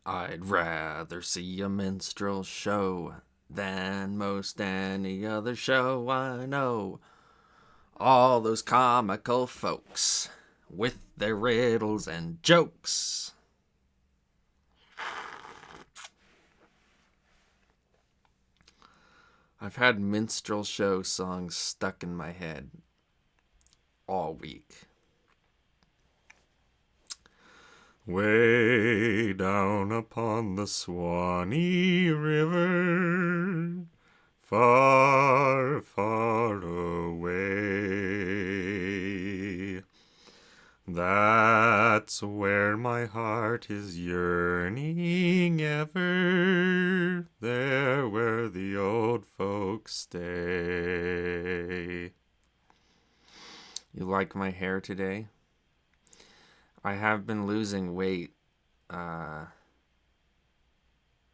I'd rather see a minstrel show than most any other show I know. All those comical folks with their riddles and jokes. I've had minstrel show songs stuck in my head all week. Way down upon the Swanee River, far, far away. That's where my heart is yearning ever, there where the old folks stay. You like my hair today? I have been losing weight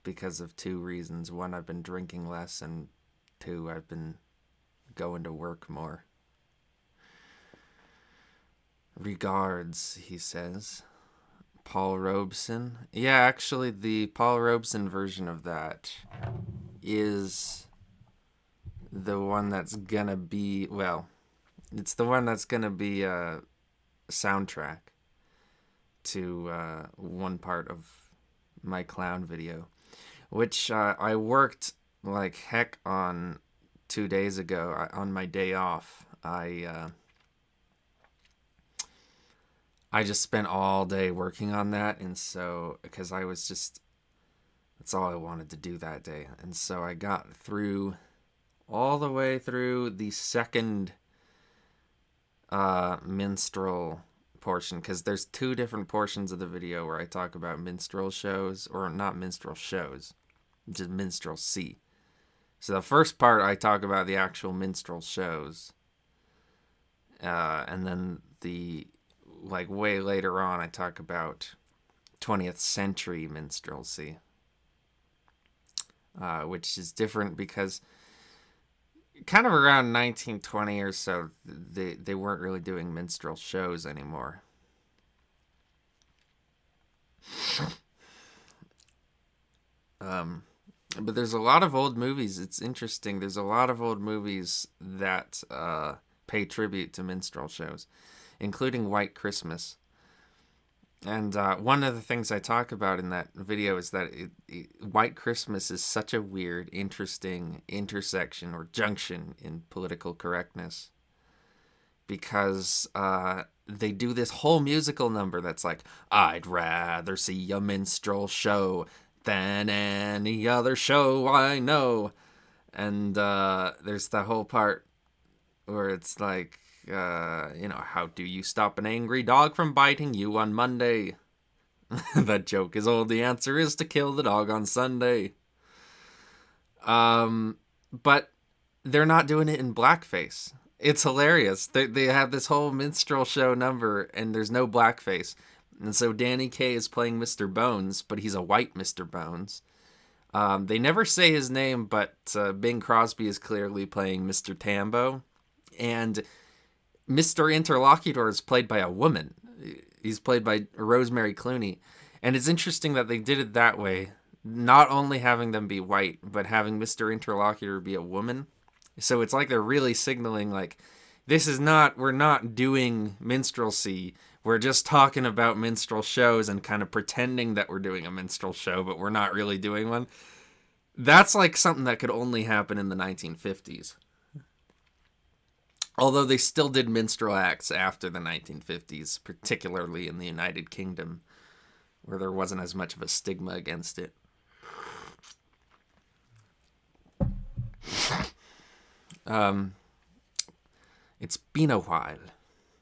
because of two reasons. One, I've been drinking less, and two, I've been going to work more. Regards, he says. Paul Robeson. Yeah, actually, the Paul Robeson version of that is the one that's gonna be, well, it's the one that's gonna be a soundtrack to one part of my clown video, which I worked like heck on 2 days ago. On my day off, I just spent all day working on that, and so because I was just, that's all I wanted to do that day, and so I got through all the way through the second minstrel portion, because there's two different portions of the video where I talk about minstrel shows, or not minstrel shows, just minstrelsy. So the first part I talk about the actual minstrel shows, and then the like way later on I talk about 20th century minstrelsy, which is different because kind of around 1920 or so, they weren't really doing minstrel shows anymore. But there's a lot of old movies. It's interesting. There's a lot of old movies that pay tribute to minstrel shows, including White Christmas. And one of the things I talk about in that video is that White Christmas is such a weird, interesting intersection or junction in political correctness. Because they do this whole musical number that's like, I'd rather see a minstrel show than any other show I know. And there's the whole part where it's like, how do you stop an angry dog from biting you on Monday? That joke is old. The answer is to kill the dog on Sunday. But they're not doing it in blackface. It's hilarious. They have this whole minstrel show number, and there's no blackface. And so Danny Kaye is playing Mr. Bones, but he's a white Mr. Bones. They never say his name, but Bing Crosby is clearly playing Mr. Tambo. And Mr. Interlocutor is played by a woman. He's played by Rosemary Clooney. And it's interesting that they did it that way, not only having them be white, but having Mr. Interlocutor be a woman. So it's like they're really signaling, like, we're not doing minstrelsy. We're just talking about minstrel shows and kind of pretending that we're doing a minstrel show, but we're not really doing one. That's like something that could only happen in the 1950s. Although they still did minstrel acts after the 1950s, particularly in the United Kingdom, where there wasn't as much of a stigma against it. It's been a while.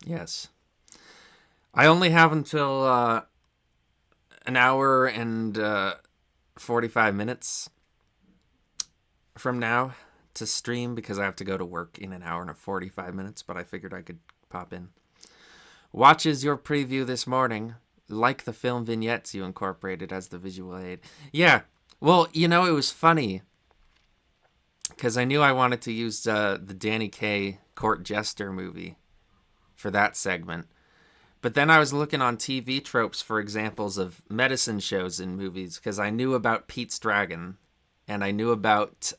Yes. I only have until an hour and 45 minutes from now to stream, because I have to go to work in an hour and 45 minutes, but I figured I could pop in. Watches your preview this morning. Like the film vignettes you incorporated as the visual aid. Yeah, well, it was funny, because I knew I wanted to use the Danny Kaye Court Jester movie for that segment. But then I was looking on TV tropes for examples of medicine shows in movies because I knew about Pete's Dragon and I knew about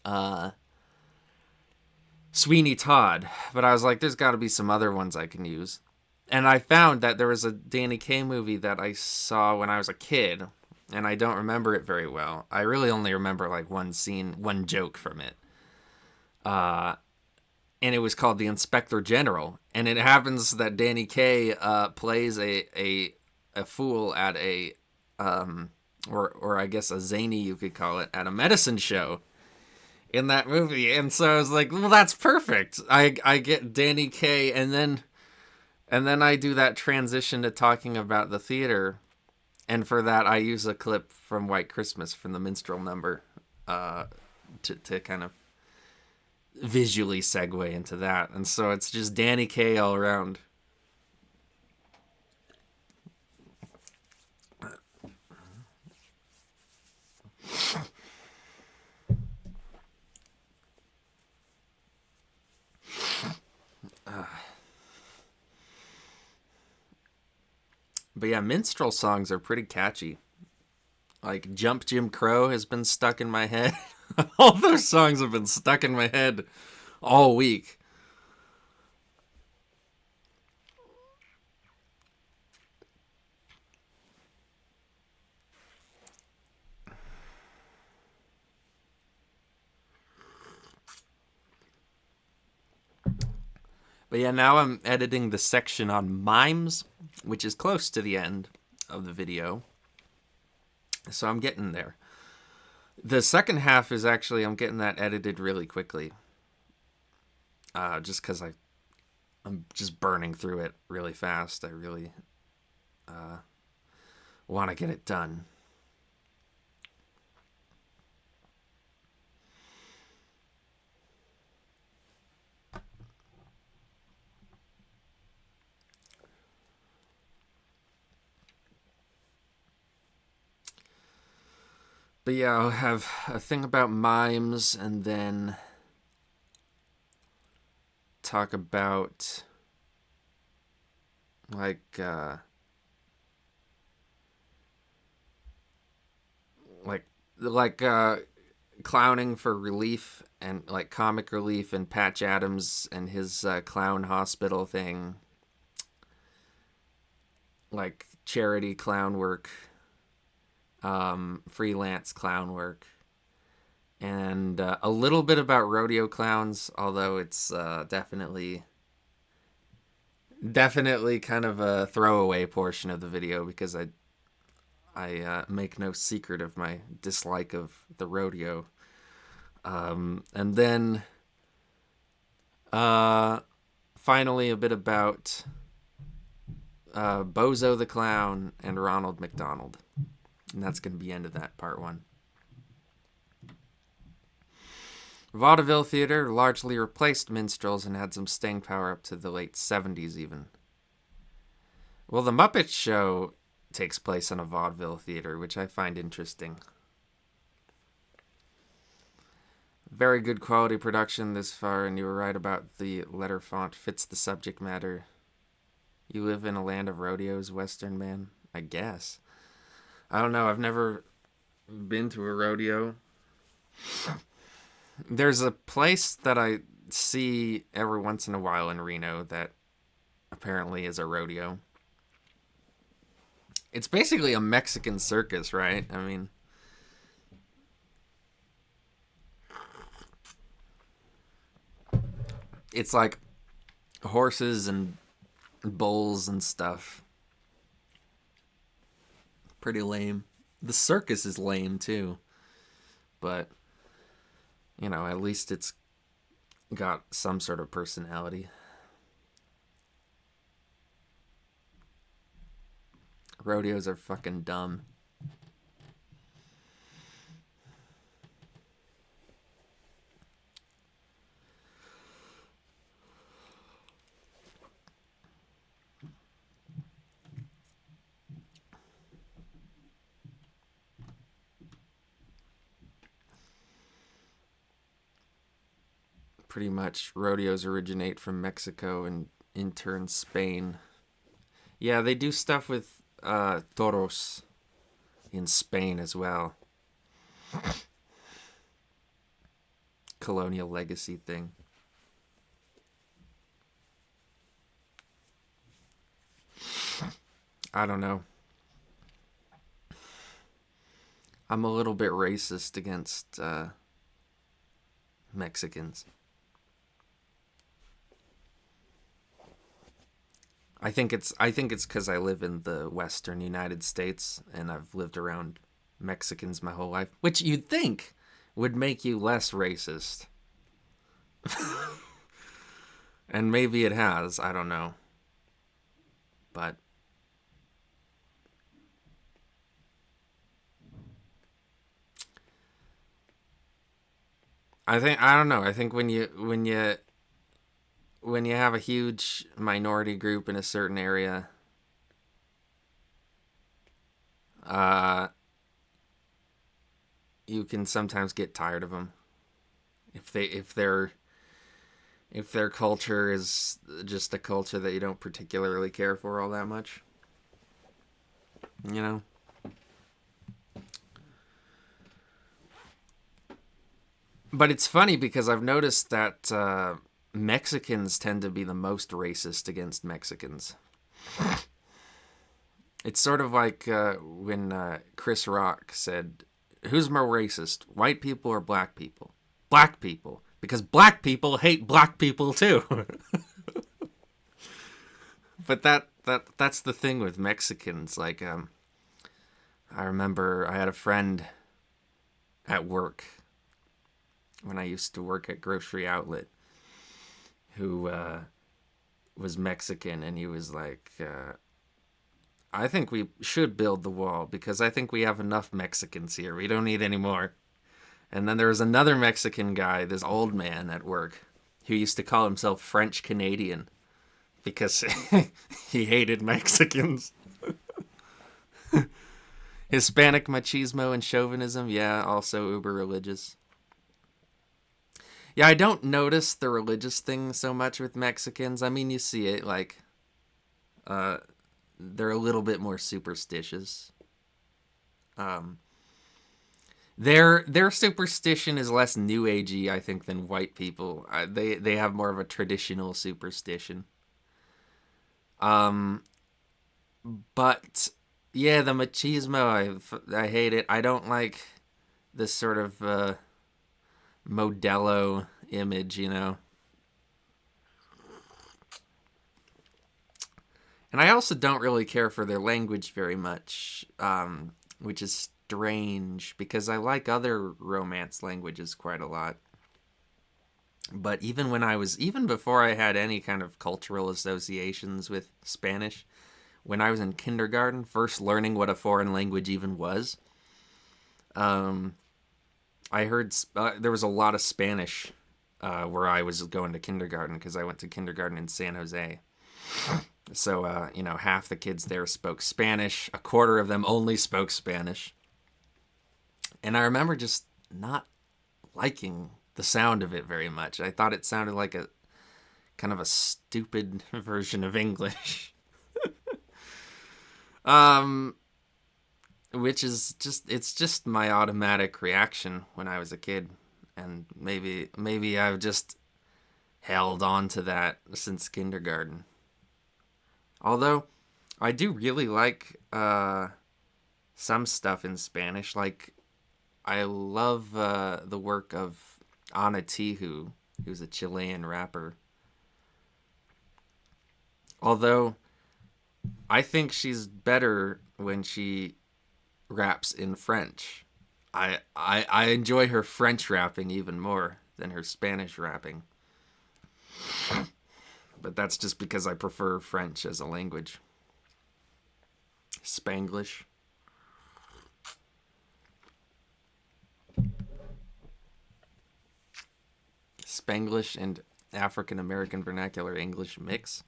Sweeney Todd. But I was like, there's got to be some other ones I can use. And I found that there was a Danny Kaye movie that I saw when I was a kid, and I don't remember it very well. I really only remember like one scene, one joke from it. And it was called The Inspector General. And it happens that Danny Kaye plays a fool at a, or I guess a zany, you could call it, at a medicine show in that movie. And so I was like, well, that's perfect. I get Danny Kaye, and then I do that transition to talking about the theater. And for that, I use a clip from White Christmas from the minstrel number to kind of visually segue into that. And so it's just Danny Kaye all around. But yeah, minstrel songs are pretty catchy. Like Jump Jim Crow has been stuck in my head. All those songs have been stuck in my head all week. But yeah, now I'm editing the section on mimes, which is close to the end of the video. So I'm getting there. The second half is actually, I'm getting that edited really quickly. Just because I'm just burning through it really fast. I really want to get it done. But yeah, I'll have a thing about mimes and then talk about like clowning for relief and like comic relief and Patch Adams and his clown hospital thing, like charity clown work, freelance clown work, and a little bit about rodeo clowns, although it's definitely kind of a throwaway portion of the video because I make no secret of my dislike of the rodeo. And then finally a bit about Bozo the Clown and Ronald McDonald. And that's going to be the end of that part one. Vaudeville theater largely replaced minstrels and had some staying power up to the late 70s even. Well, the Muppet Show takes place in a vaudeville theater, which I find interesting. Very good quality production this far, and you were right about the letter font fits the subject matter. You live in a land of rodeos, Western man? I guess. I don't know, I've never been to a rodeo. There's a place that I see every once in a while in Reno that apparently is a rodeo. It's basically a Mexican circus, right? I mean, it's like horses and bulls and stuff. Pretty lame. The circus is lame too. But, you know, at least it's got some sort of personality. Rodeos are fucking dumb. Pretty much rodeos originate from Mexico and in turn Spain. Yeah, they do stuff with toros in Spain as well. Colonial legacy thing. I don't know. I'm a little bit racist against Mexicans. I think it's because I live in the Western United States and I've lived around Mexicans my whole life, which you'd think would make you less racist. And maybe it has, I don't know. But I don't know. I think when you have a huge minority group in a certain area, uh you can sometimes get tired of them if their culture is just a culture that you don't particularly care for all that much, you know. But it's funny because I've noticed that Mexicans tend to be the most racist against Mexicans. It's sort of like when Chris Rock said, "Who's more racist, white people or black people?" Black people, because black people hate black people too. But that's the thing with Mexicans. Like, I remember I had a friend at work when I used to work at Grocery Outlet who was Mexican, and he was like, I think we should build the wall because I think we have enough Mexicans here. We don't need any more. And then there was another Mexican guy, this old man at work, who used to call himself French Canadian because he hated Mexicans. Hispanic machismo and chauvinism, yeah, also uber religious. Yeah, I don't notice the religious thing so much with Mexicans. I mean, you see it, like, uh, they're a little bit more superstitious. Um, their superstition is less new agey, I think, than white people. They have more of a traditional superstition. Um, but yeah, the machismo, I hate it. I don't like this sort of Modelo image, you know. And I also don't really care for their language very much, which is strange because I like other Romance languages quite a lot. But even before I had any kind of cultural associations with Spanish, when I was in kindergarten, first learning what a foreign language even was, um, I heard there was a lot of Spanish where I was going to kindergarten because I went to kindergarten in San Jose. So, half the kids there spoke Spanish. A quarter of them only spoke Spanish. And I remember just not liking the sound of it very much. I thought it sounded like a kind of a stupid version of English. um, which is it's just my automatic reaction when I was a kid. And maybe I've just held on to that since kindergarten. Although I do really like some stuff in Spanish. Like I love the work of Ana Tijoux, who's a Chilean rapper. Although I think she's better when she raps in French. I enjoy her French rapping even more than her Spanish rapping. But that's just because I prefer French as a language. Spanglish. Spanglish and African American Vernacular English mix.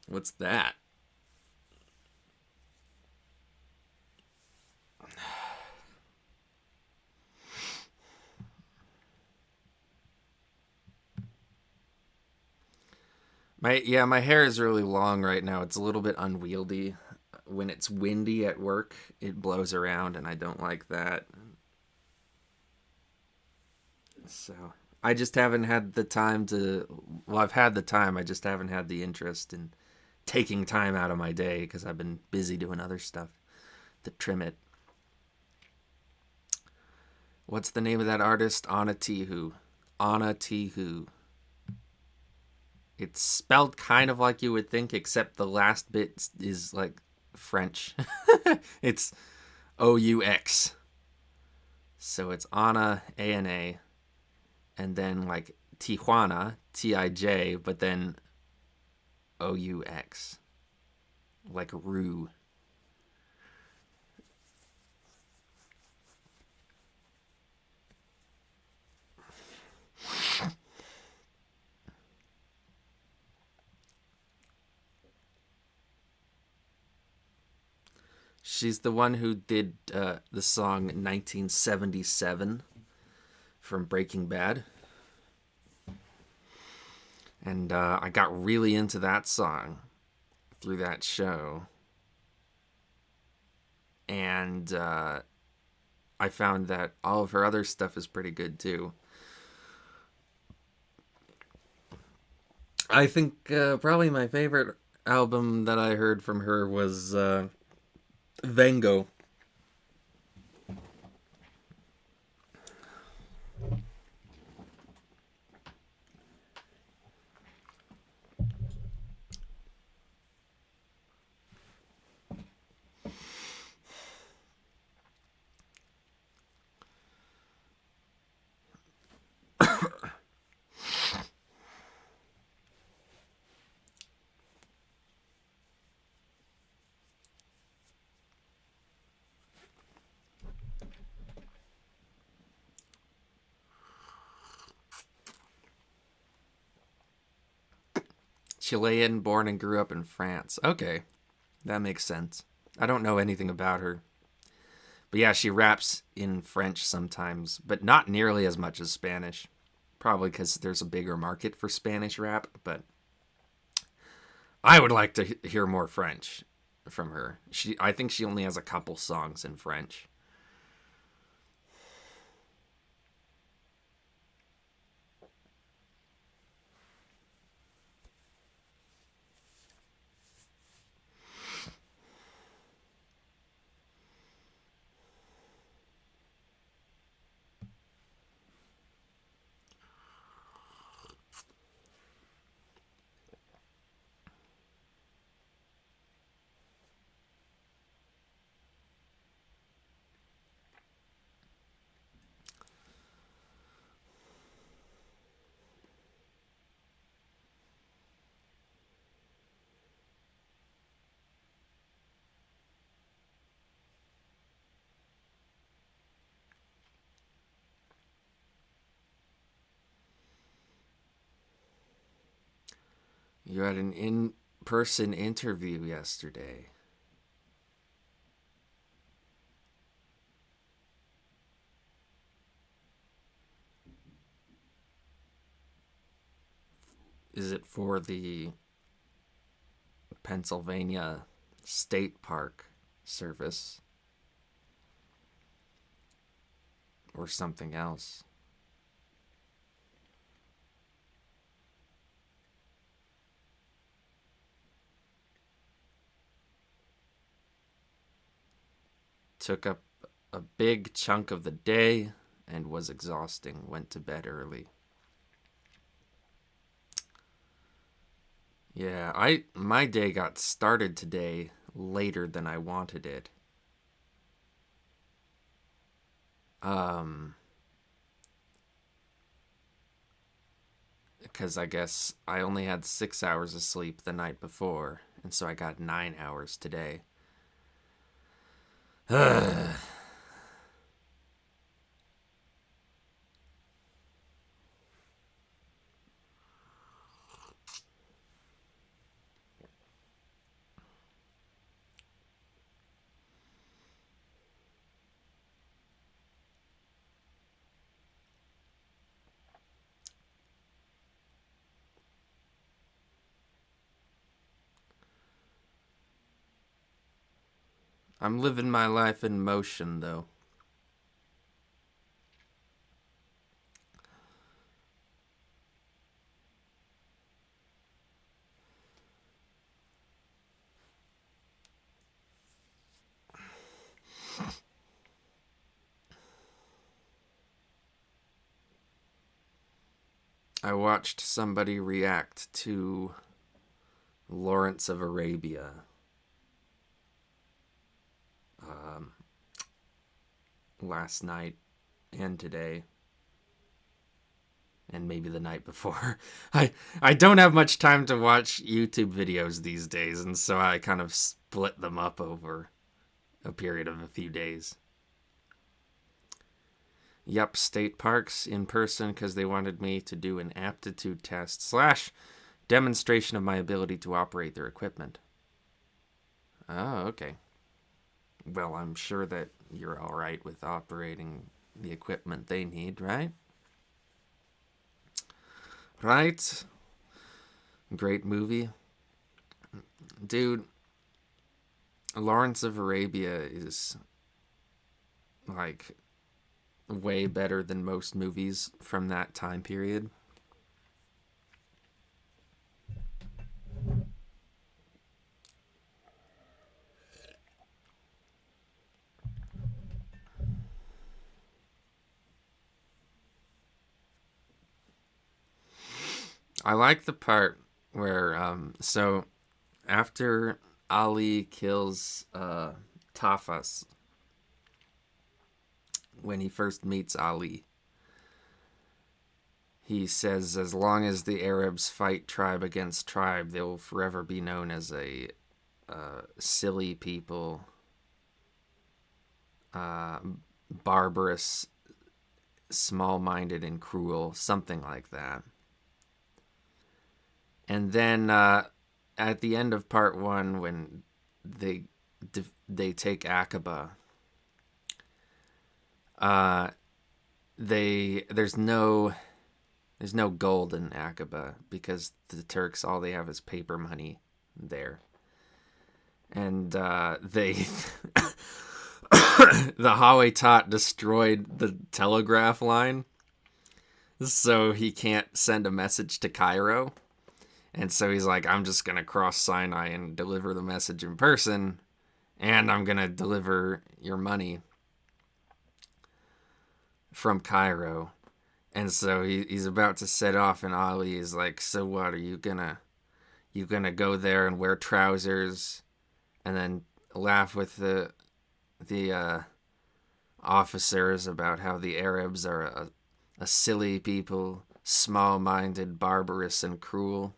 What's that? My hair is really long right now. It's a little bit unwieldy. When it's windy at work, it blows around, and I don't like that. So I just haven't had the time to. Well, I've had the time. I just haven't had the interest in taking time out of my day because I've been busy doing other stuff to trim it. What's the name of that artist? Anna Tihu. Anna Tihu. It's spelled kind of like you would think, except the last bit is like French. It's OUX. So it's Anna, ANA, and then like Tijuana, TIJ, but then OUX. Like Rue. She's the one who did the song 1977 from Breaking Bad. And I got really into that song through that show. And I found that all of her other stuff is pretty good too. I think probably my favorite album that I heard from her was Vengo. Chilean, born and grew up in France. Okay, that makes sense. I don't know anything about her. But yeah, she raps in French sometimes, but not nearly as much as Spanish. Probably because there's a bigger market for Spanish rap, but I would like to hear more French from her. I think she only has a couple songs in French. You had an in-person interview yesterday. Is it for the Pennsylvania State Park service or something else? Took up a big chunk of the day and was exhausting. Went to bed early. Yeah, I my day got started today later than I wanted it. Um because I guess I only had 6 hours of sleep the night before, and so I got 9 hours today. I'm living my life in motion, though. I watched somebody react to Lawrence of Arabia um, last night and today, and maybe the night before. I don't have much time to watch YouTube videos these days, and so I kind of split them up over a period of a few days. Yup, state parks in person because they wanted me to do an aptitude test slash demonstration of my ability to operate their equipment. Oh, okay. Well, I'm sure that you're all right with operating the equipment they need, right? Right? Great movie. Dude, Lawrence of Arabia is like way better than most movies from that time period. I like the part where, so after Ali kills Tafas, when he first meets Ali, he says, as long as the Arabs fight tribe against tribe, they will forever be known as a silly people, uh, barbarous, small minded, and cruel, something like that. And then at the end of part one, when they they take Aqaba, uh, there's no gold in Aqaba because the Turks, all they have is paper money there, and they the Hawaitat destroyed the telegraph line, so he can't send a message to Cairo. And so he's like, I'm just going to cross Sinai and deliver the message in person, and I'm going to deliver your money from Cairo. And so he's about to set off, and Ali is like, so what, are you gonna go there and wear trousers and then laugh with the officers about how the Arabs are a silly people, small-minded, barbarous, and cruel?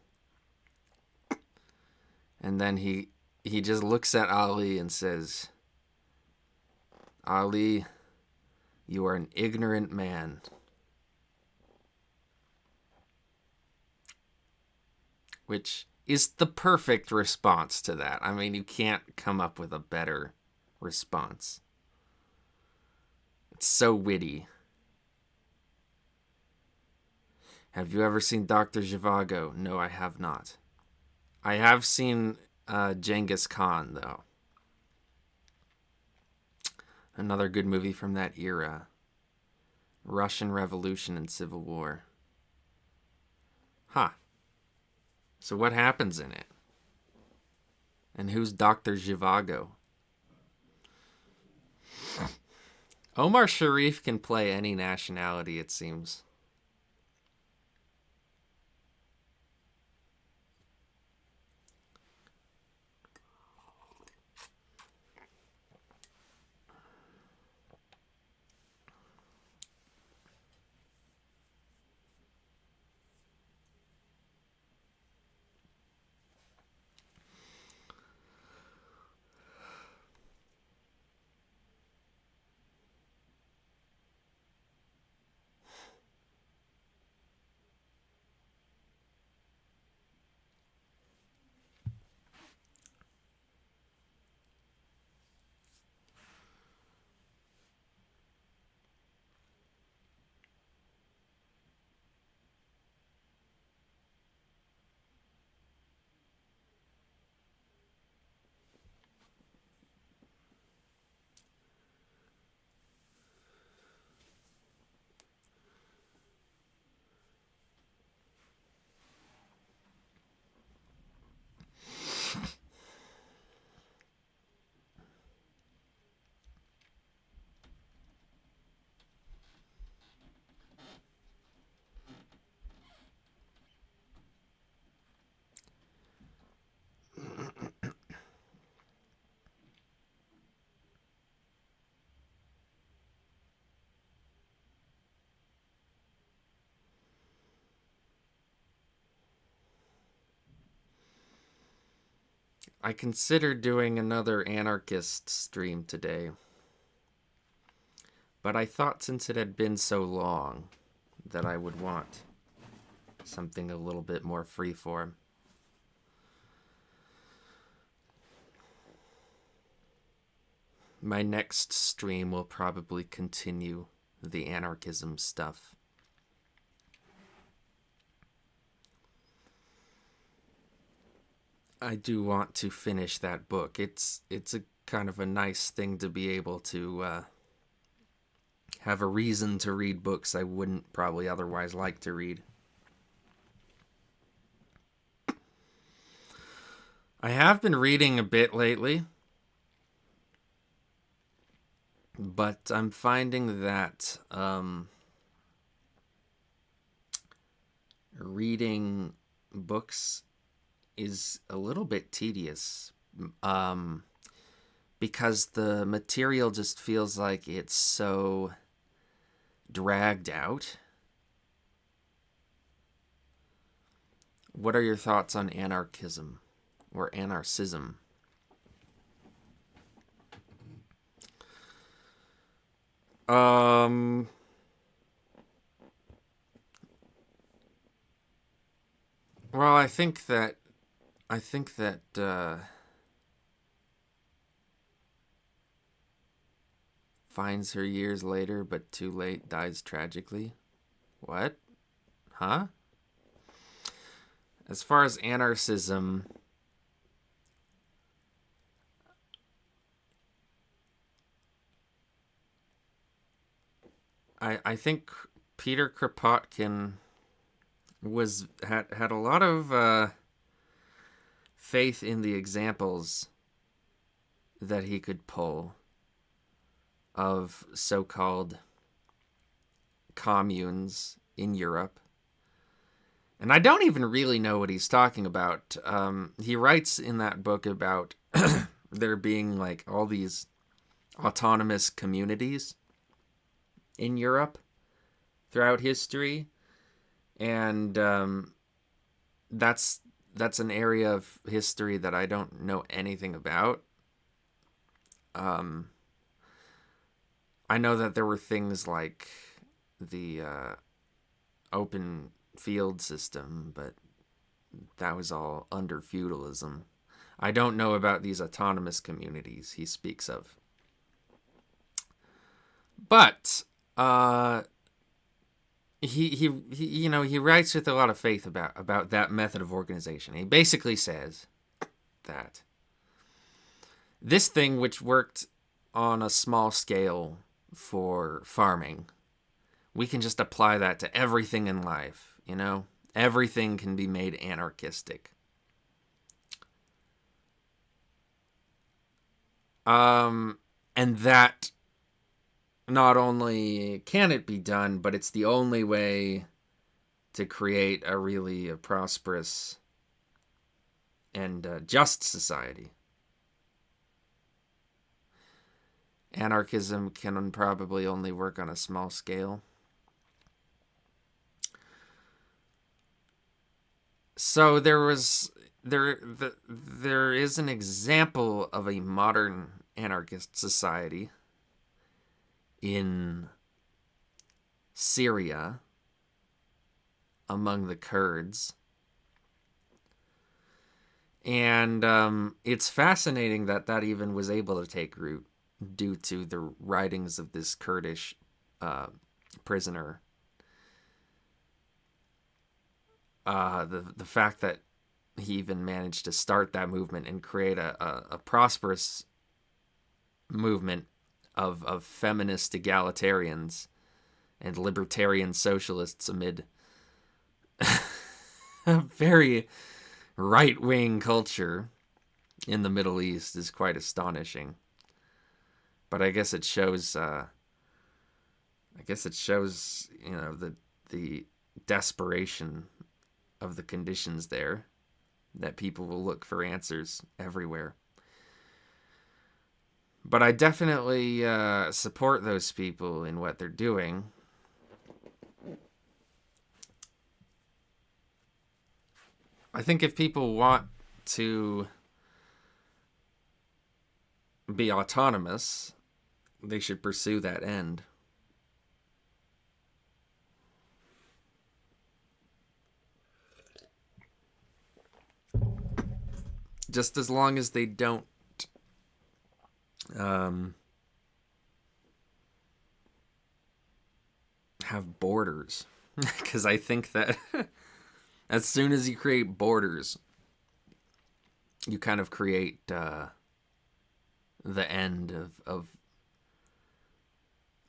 And then he just looks at Ali and says, Ali, you are an ignorant man. Which is the perfect response to that. I mean, you can't come up with a better response. It's so witty. Have you ever seen Dr. Zhivago? No, I have not. I have seen Genghis Khan, though. Another good movie from that era. Russian Revolution and Civil War. Huh. So what happens in it? And who's Dr. Zhivago? Omar Sharif can play any nationality, it seems. I considered doing another anarchist stream today, but I thought since it had been so long that I would want something a little bit more freeform. My next stream will probably continue the anarchism stuff. I do want to finish that book. It's a kind of a nice thing to be able to have a reason to read books I wouldn't probably otherwise like to read. I have been reading a bit lately, but I'm finding that reading books is a little bit tedious because the material just feels like it's so dragged out. What are your thoughts on anarchism or anarchism? Well, I think that finds her years later, but too late, dies tragically. What? Huh? As far as anarchism, I think Peter Kropotkin had a lot of faith in the examples that he could pull of so-called communes in Europe. And I don't even really know what he's talking about. He writes in that book about there being like all these autonomous communities in Europe throughout history. And that's an area of history that I don't know anything about. I know that there were things like the open field system, but that was all under feudalism. I don't know about these autonomous communities he speaks of. But he writes with a lot of faith about that method of organization. He basically says that this thing, which worked on a small scale for farming, we can just apply that to everything in life, you know? Everything can be made anarchistic. And that not only can it be done, but it's the only way to create a really prosperous and just society. Anarchism can probably only work on a small scale. So there is an example of a modern anarchist society in Syria among the Kurds. And it's fascinating that even was able to take root due to the writings of this Kurdish prisoner. The fact that he even managed to start that movement and create a prosperous movement of feminist egalitarians and libertarian socialists amid a very right-wing culture in the Middle East is quite astonishing. But I guess it shows the desperation of the conditions there, that people will look for answers everywhere. But I definitely support those people in what they're doing. I think if people want to be autonomous, they should pursue that end. Just as long as they don't have borders. Because I think that as soon as you create borders, you kind of create the end of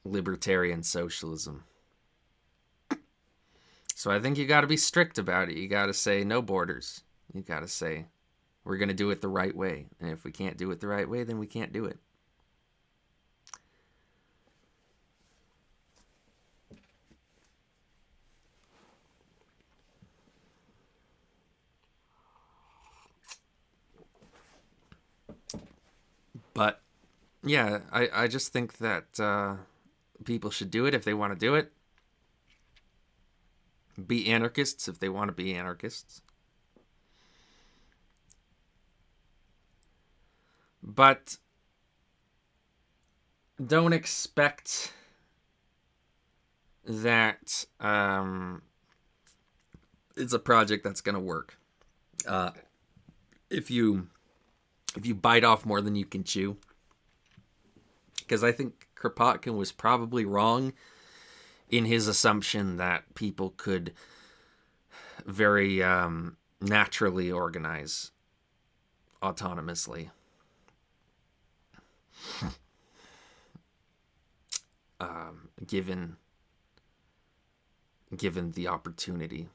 libertarian socialism. So I think you got to be strict about it. You got to say no borders. You got to say we're going to do it the right way. And if we can't do it the right way, then we can't do it. But yeah, I just think that people should do it if they want to do it. Be anarchists if they want to be anarchists. But don't expect that it's a project that's going to work. If you bite off more than you can chew. Because I think Kropotkin was probably wrong in his assumption that people could very naturally organize autonomously. Given the opportunity.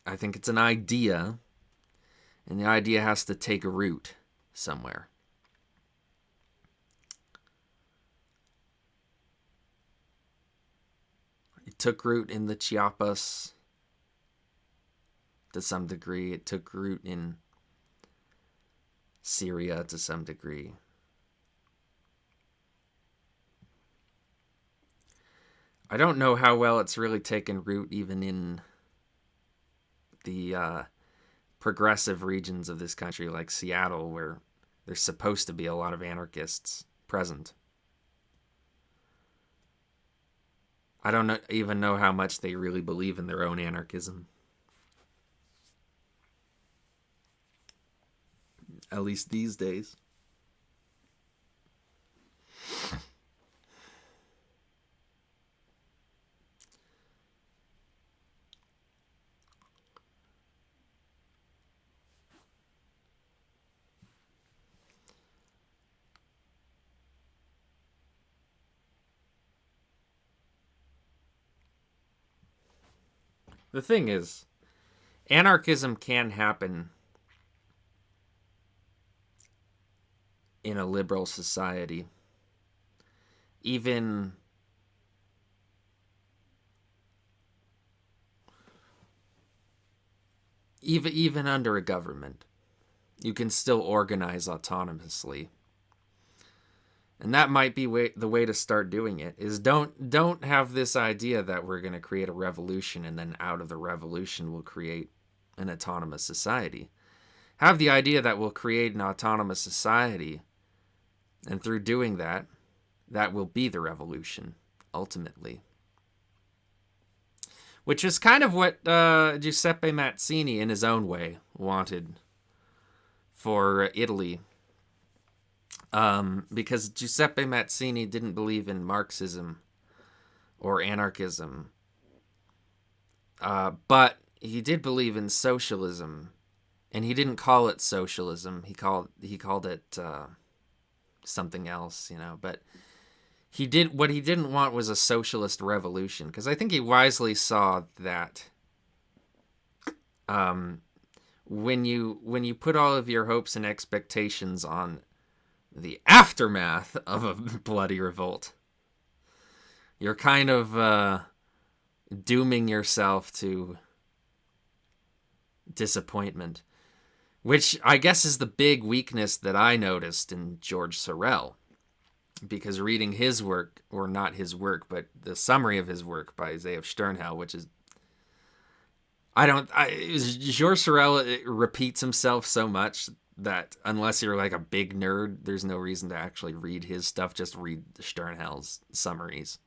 I think it's an idea, and the idea has to take root somewhere. It took root in the Chiapas to some degree. It took root in Syria to some degree. I don't know how well it's really taken root even in the progressive regions of this country, like Seattle, where there's supposed to be a lot of anarchists present. I don't even know how much they really believe in their own anarchism. At least these days. The thing is, anarchism can happen in a liberal society. Even under a government, you can still organize autonomously. And that might be the way to start doing it, is don't have this idea that we're going to create a revolution and then out of the revolution we'll create an autonomous society. Have the idea that we'll create an autonomous society, and through doing that, that will be the revolution, ultimately. Which is kind of what Giuseppe Mazzini, in his own way, wanted for Italy. Because Giuseppe Mazzini didn't believe in Marxism or anarchism. But he did believe in socialism. And he didn't call it socialism. He called it something else, But what he didn't want was a socialist revolution. Because I think he wisely saw that when you put all of your hopes and expectations on the aftermath of a bloody revolt, you're kind of dooming yourself to disappointment, which I guess is the big weakness that I noticed in George Sorel, because reading his work, or not his work, but the summary of his work by Zeev Sternhell, which is I don't. George Sorel repeats himself so much that unless you're like a big nerd, there's no reason to actually read his stuff. Just read Sternhell's summaries.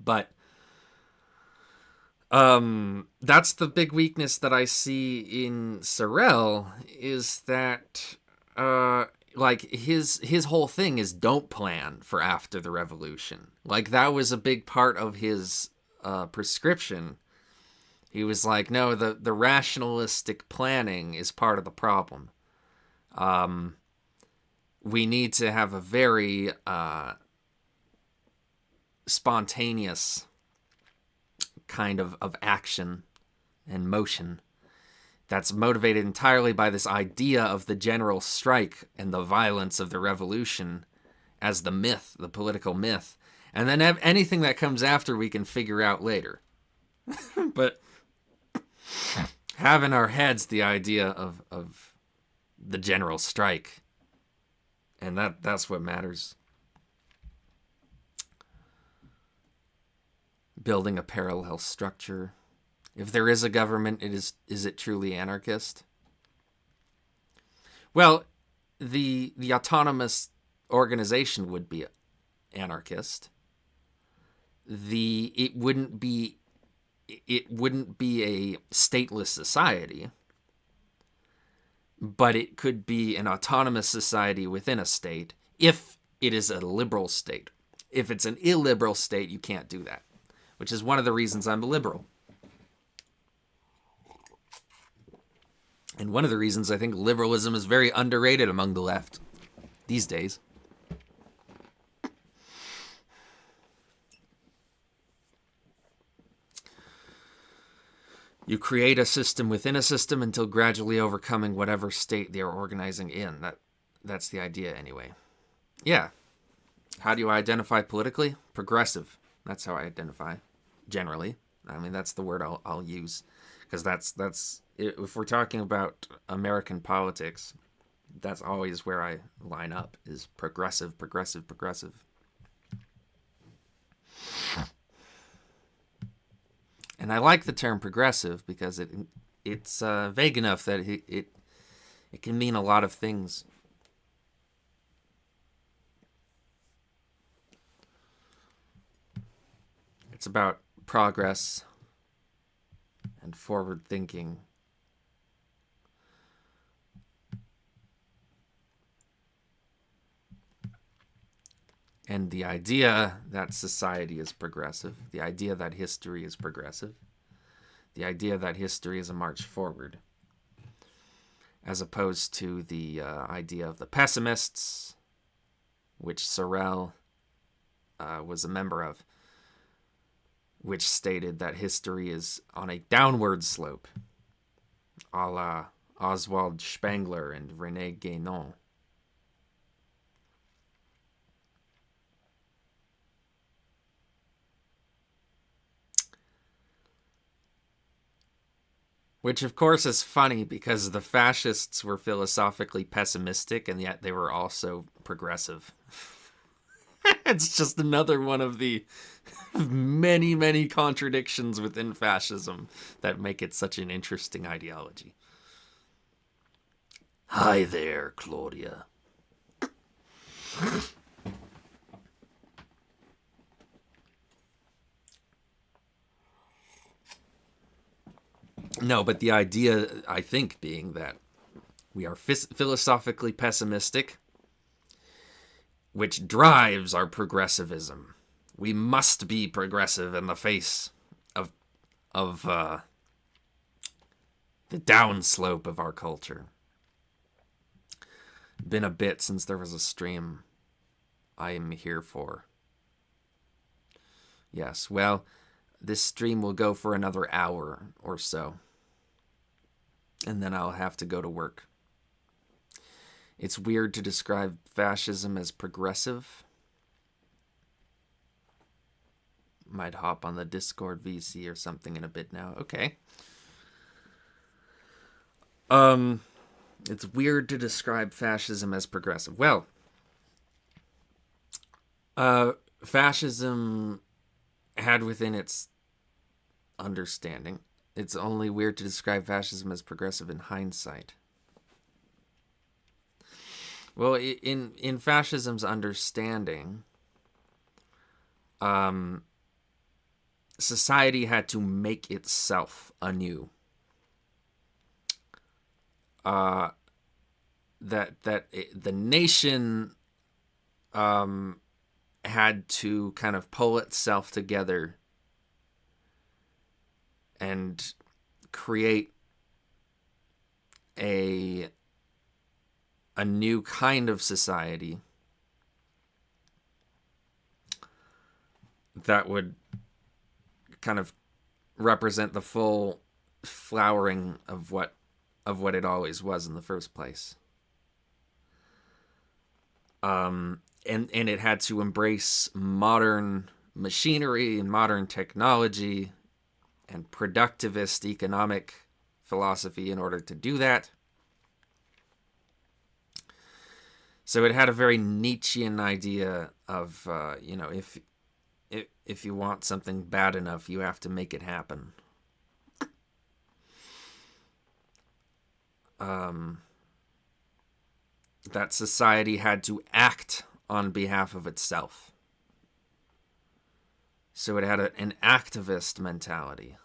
But that's the big weakness that I see in Sorel is that like his whole thing is don't plan for after the revolution. Like that was a big part of his prescription. He was like, no, the rationalistic planning is part of the problem. We need to have a very spontaneous kind of action and motion that's motivated entirely by this idea of the general strike and the violence of the revolution as the myth, the political myth. And then anything that comes after we can figure out later. But have in our heads the idea of the general strike. And that's what matters. Building a parallel structure. If there is a government, is it truly anarchist? Well, the autonomous organization would be anarchist. It wouldn't be a stateless society, but it could be an autonomous society within a state if it is a liberal state. If it's an illiberal state, you can't do that, which is one of the reasons I'm a liberal. And one of the reasons I think liberalism is very underrated among the left these days. You create a system within a system until gradually overcoming whatever state they are organizing in. That's the idea anyway. Yeah. How do you identify politically? Progressive. That's how I identify, generally. I mean, that's the word I'll use. Because that's if we're talking about American politics, that's always where I line up, is progressive, progressive, progressive. And I like the term progressive because it's vague enough that it can mean a lot of things. It's about progress and forward thinking. And the idea that society is progressive, the idea that history is progressive, the idea that history is a march forward, as opposed to the idea of the pessimists, which Sorel was a member of, which stated that history is on a downward slope, a la Oswald Spengler and René Guénon. Which, of course, is funny because the fascists were philosophically pessimistic and yet they were also progressive. It's just another one of the many, many contradictions within fascism that make it such an interesting ideology. Hi there, Claudia. No, but the idea, I think, being that we are philosophically pessimistic, which drives our progressivism. We must be progressive in the face of the downslope of our culture. Been a bit since there was a stream I am here for. Yes, well, this stream will go for another hour or so. And then I'll have to go to work. It's weird to describe fascism as progressive. Might hop on the Discord VC or something in a bit now. Okay. It's weird to describe fascism as progressive. Well, fascism had within its understanding, It's only weird to describe fascism as progressive in hindsight. Well, in fascism's understanding, society had to make itself anew. The nation had to kind of pull itself together and create a new kind of society that would kind of represent the full flowering of what it always was in the first place. And it had to embrace modern machinery and modern technology and productivist economic philosophy in order to do that. So it had a very Nietzschean idea of, if you want something bad enough, you have to make it happen. That society had to act on behalf of itself. So it had an activist mentality.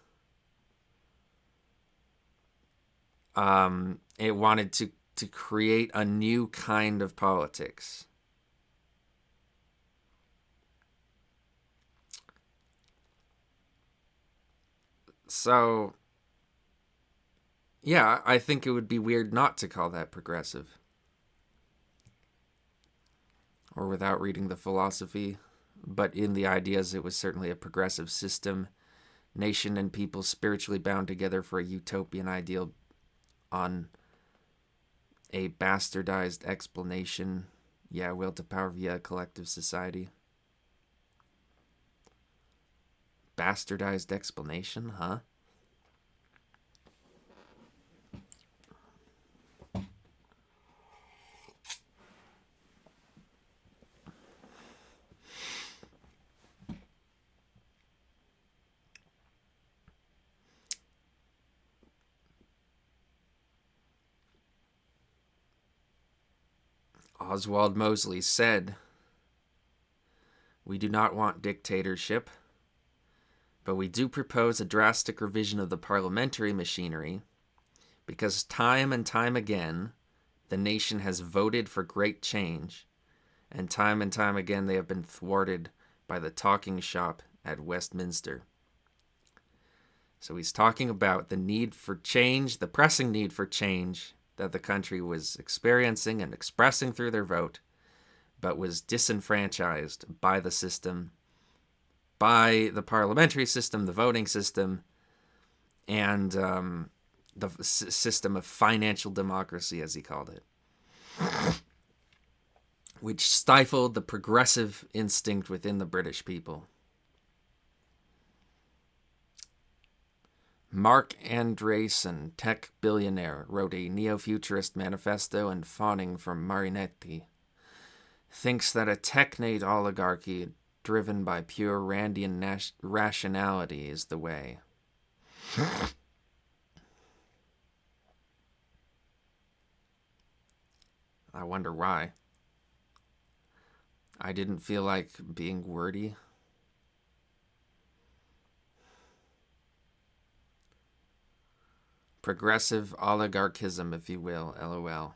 It wanted to create a new kind of politics. So, yeah, I think it would be weird not to call that progressive. Or without reading the philosophy. But in the ideas, it was certainly a progressive system. Nation and people spiritually bound together for a utopian ideal on a bastardized explanation. Yeah, will to power via a collective society. Bastardized explanation, huh? Oswald Mosley said, "We do not want dictatorship, but we do propose a drastic revision of the parliamentary machinery because time and time again the nation has voted for great change, and time again they have been thwarted by the talking shop at Westminster." So he's talking about the need for change, the pressing need for change that the country was experiencing and expressing through their vote, but was disenfranchised by the system, by the parliamentary system, the voting system, and the system of financial democracy, as he called it, which stifled the progressive instinct within the British people. Mark Andreessen, tech billionaire, wrote a neo-futurist manifesto and fawning from Marinetti, thinks that a technate oligarchy driven by pure Randian rationality is the way. I wonder why. I didn't feel like being wordy. Progressive oligarchism, if you will, LOL.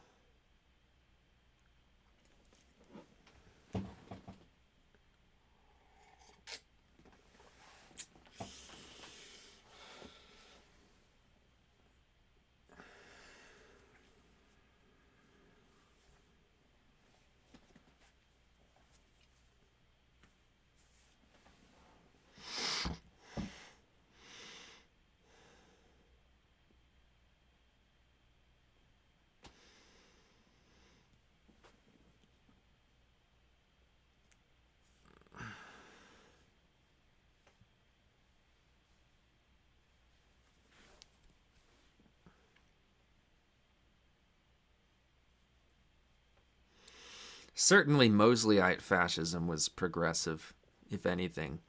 Certainly Mosleyite fascism was progressive, if anything,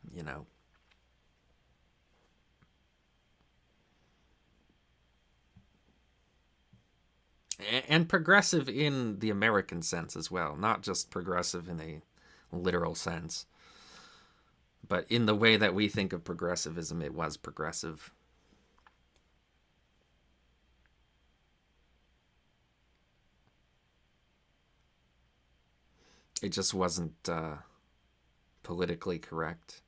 you know. And progressive in the American sense as well, not just progressive in a literal sense, but in the way that we think of progressivism, it was progressive. It just wasn't politically correct.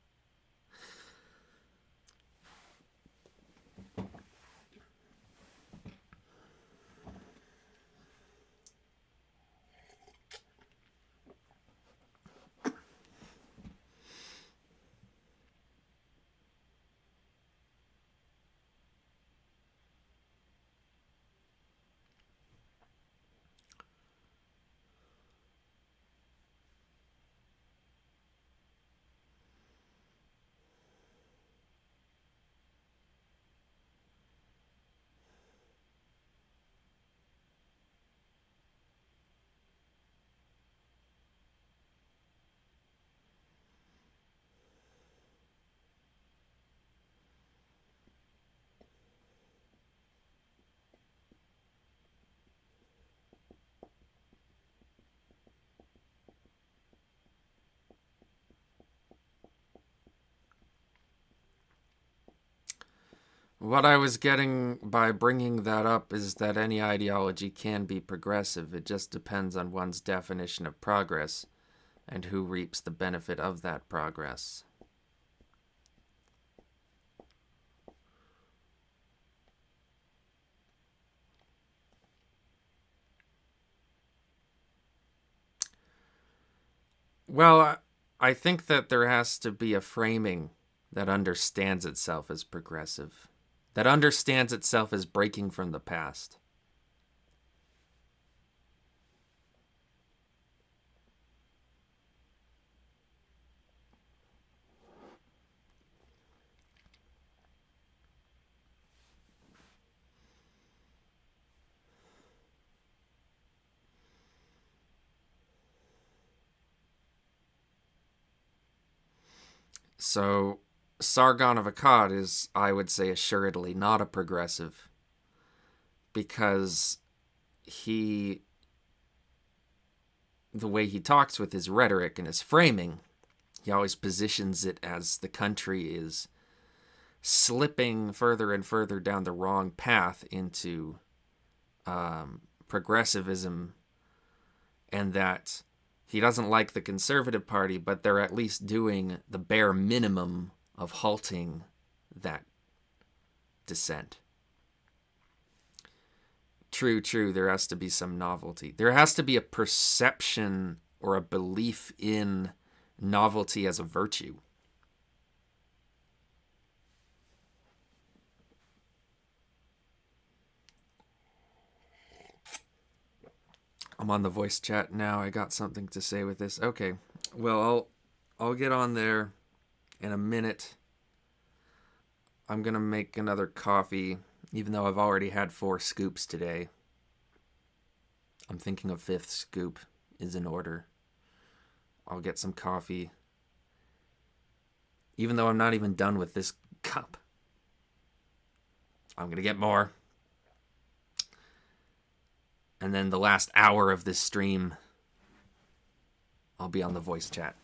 What I was getting by bringing that up is that any ideology can be progressive. It just depends on one's definition of progress and who reaps the benefit of that progress. Well, I think that there has to be a framing that understands itself as progressive, that understands itself as breaking from the past. So, Sargon of Akkad is, I would say, assuredly not a progressive because he, the way he talks with his rhetoric and his framing, he always positions it as the country is slipping further and further down the wrong path into progressivism, and that he doesn't like the Conservative Party, but they're at least doing the bare minimum of halting that descent. True, there has to be some novelty. There has to be a perception or a belief in novelty as a virtue. I'm on the voice chat now. I got something to say with this. Okay. Well, I'll get on there in a minute. I'm going to make another coffee, even though I've already had 4 scoops today. I'm thinking a 5th scoop is in order. I'll get some coffee, even though I'm not even done with this cup. I'm going to get more. And then the last hour of this stream, I'll be on the voice chat.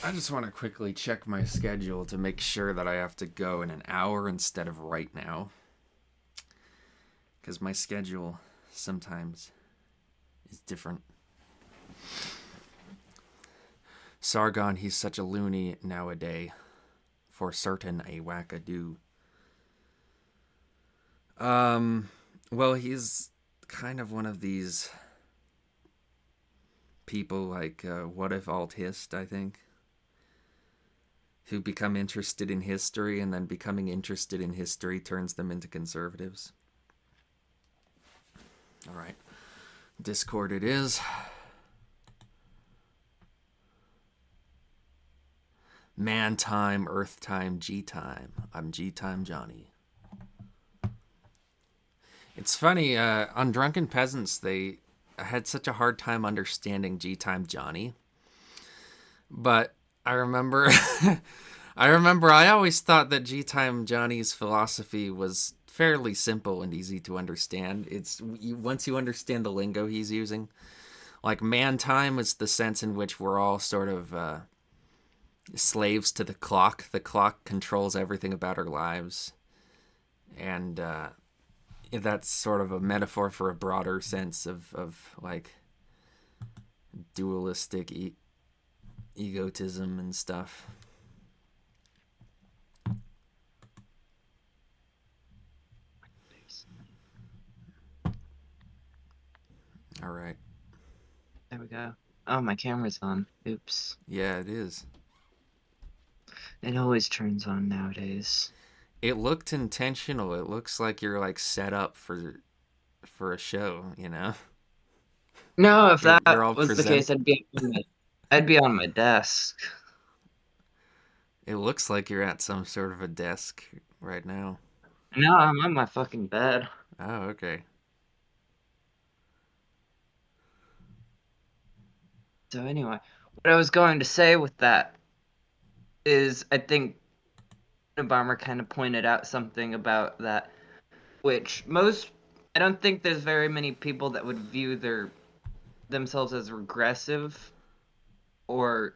I just want to quickly check my schedule to make sure that I have to go in an hour instead of right now. Because my schedule sometimes is different. Sargon, he's such a loony nowadays. For certain, a wackadoo. Well, he's kind of one of these people like What If Alt-Hist, I think, who become interested in history, and then becoming interested in history turns them into conservatives. All right. Discord it is. Man time, Earth time, G time. I'm G time Johnny. It's funny, on Drunken Peasants, they had such a hard time understanding G time Johnny. But I remember I always thought that G time Johnny's philosophy was fairly simple and easy to understand. It's once you understand the lingo he's using, like man time is the sense in which we're all sort of slaves to the clock. The clock controls everything about our lives, and that's sort of a metaphor for a broader sense of like dualistic egotism and stuff. All right. There we go. Oh, my camera's on. Oops. Yeah, it is. It always turns on nowadays. It looked intentional. It looks like you're like set up for a show, you know? No, if You're that all was the present. case, I'd be on my desk. It looks like you're at some sort of a desk right now. No, I'm on my fucking bed. Oh, okay. So anyway, what I was going to say with that is I think Obama kind of pointed out something about that, which I don't think there's very many people that would view themselves as regressive or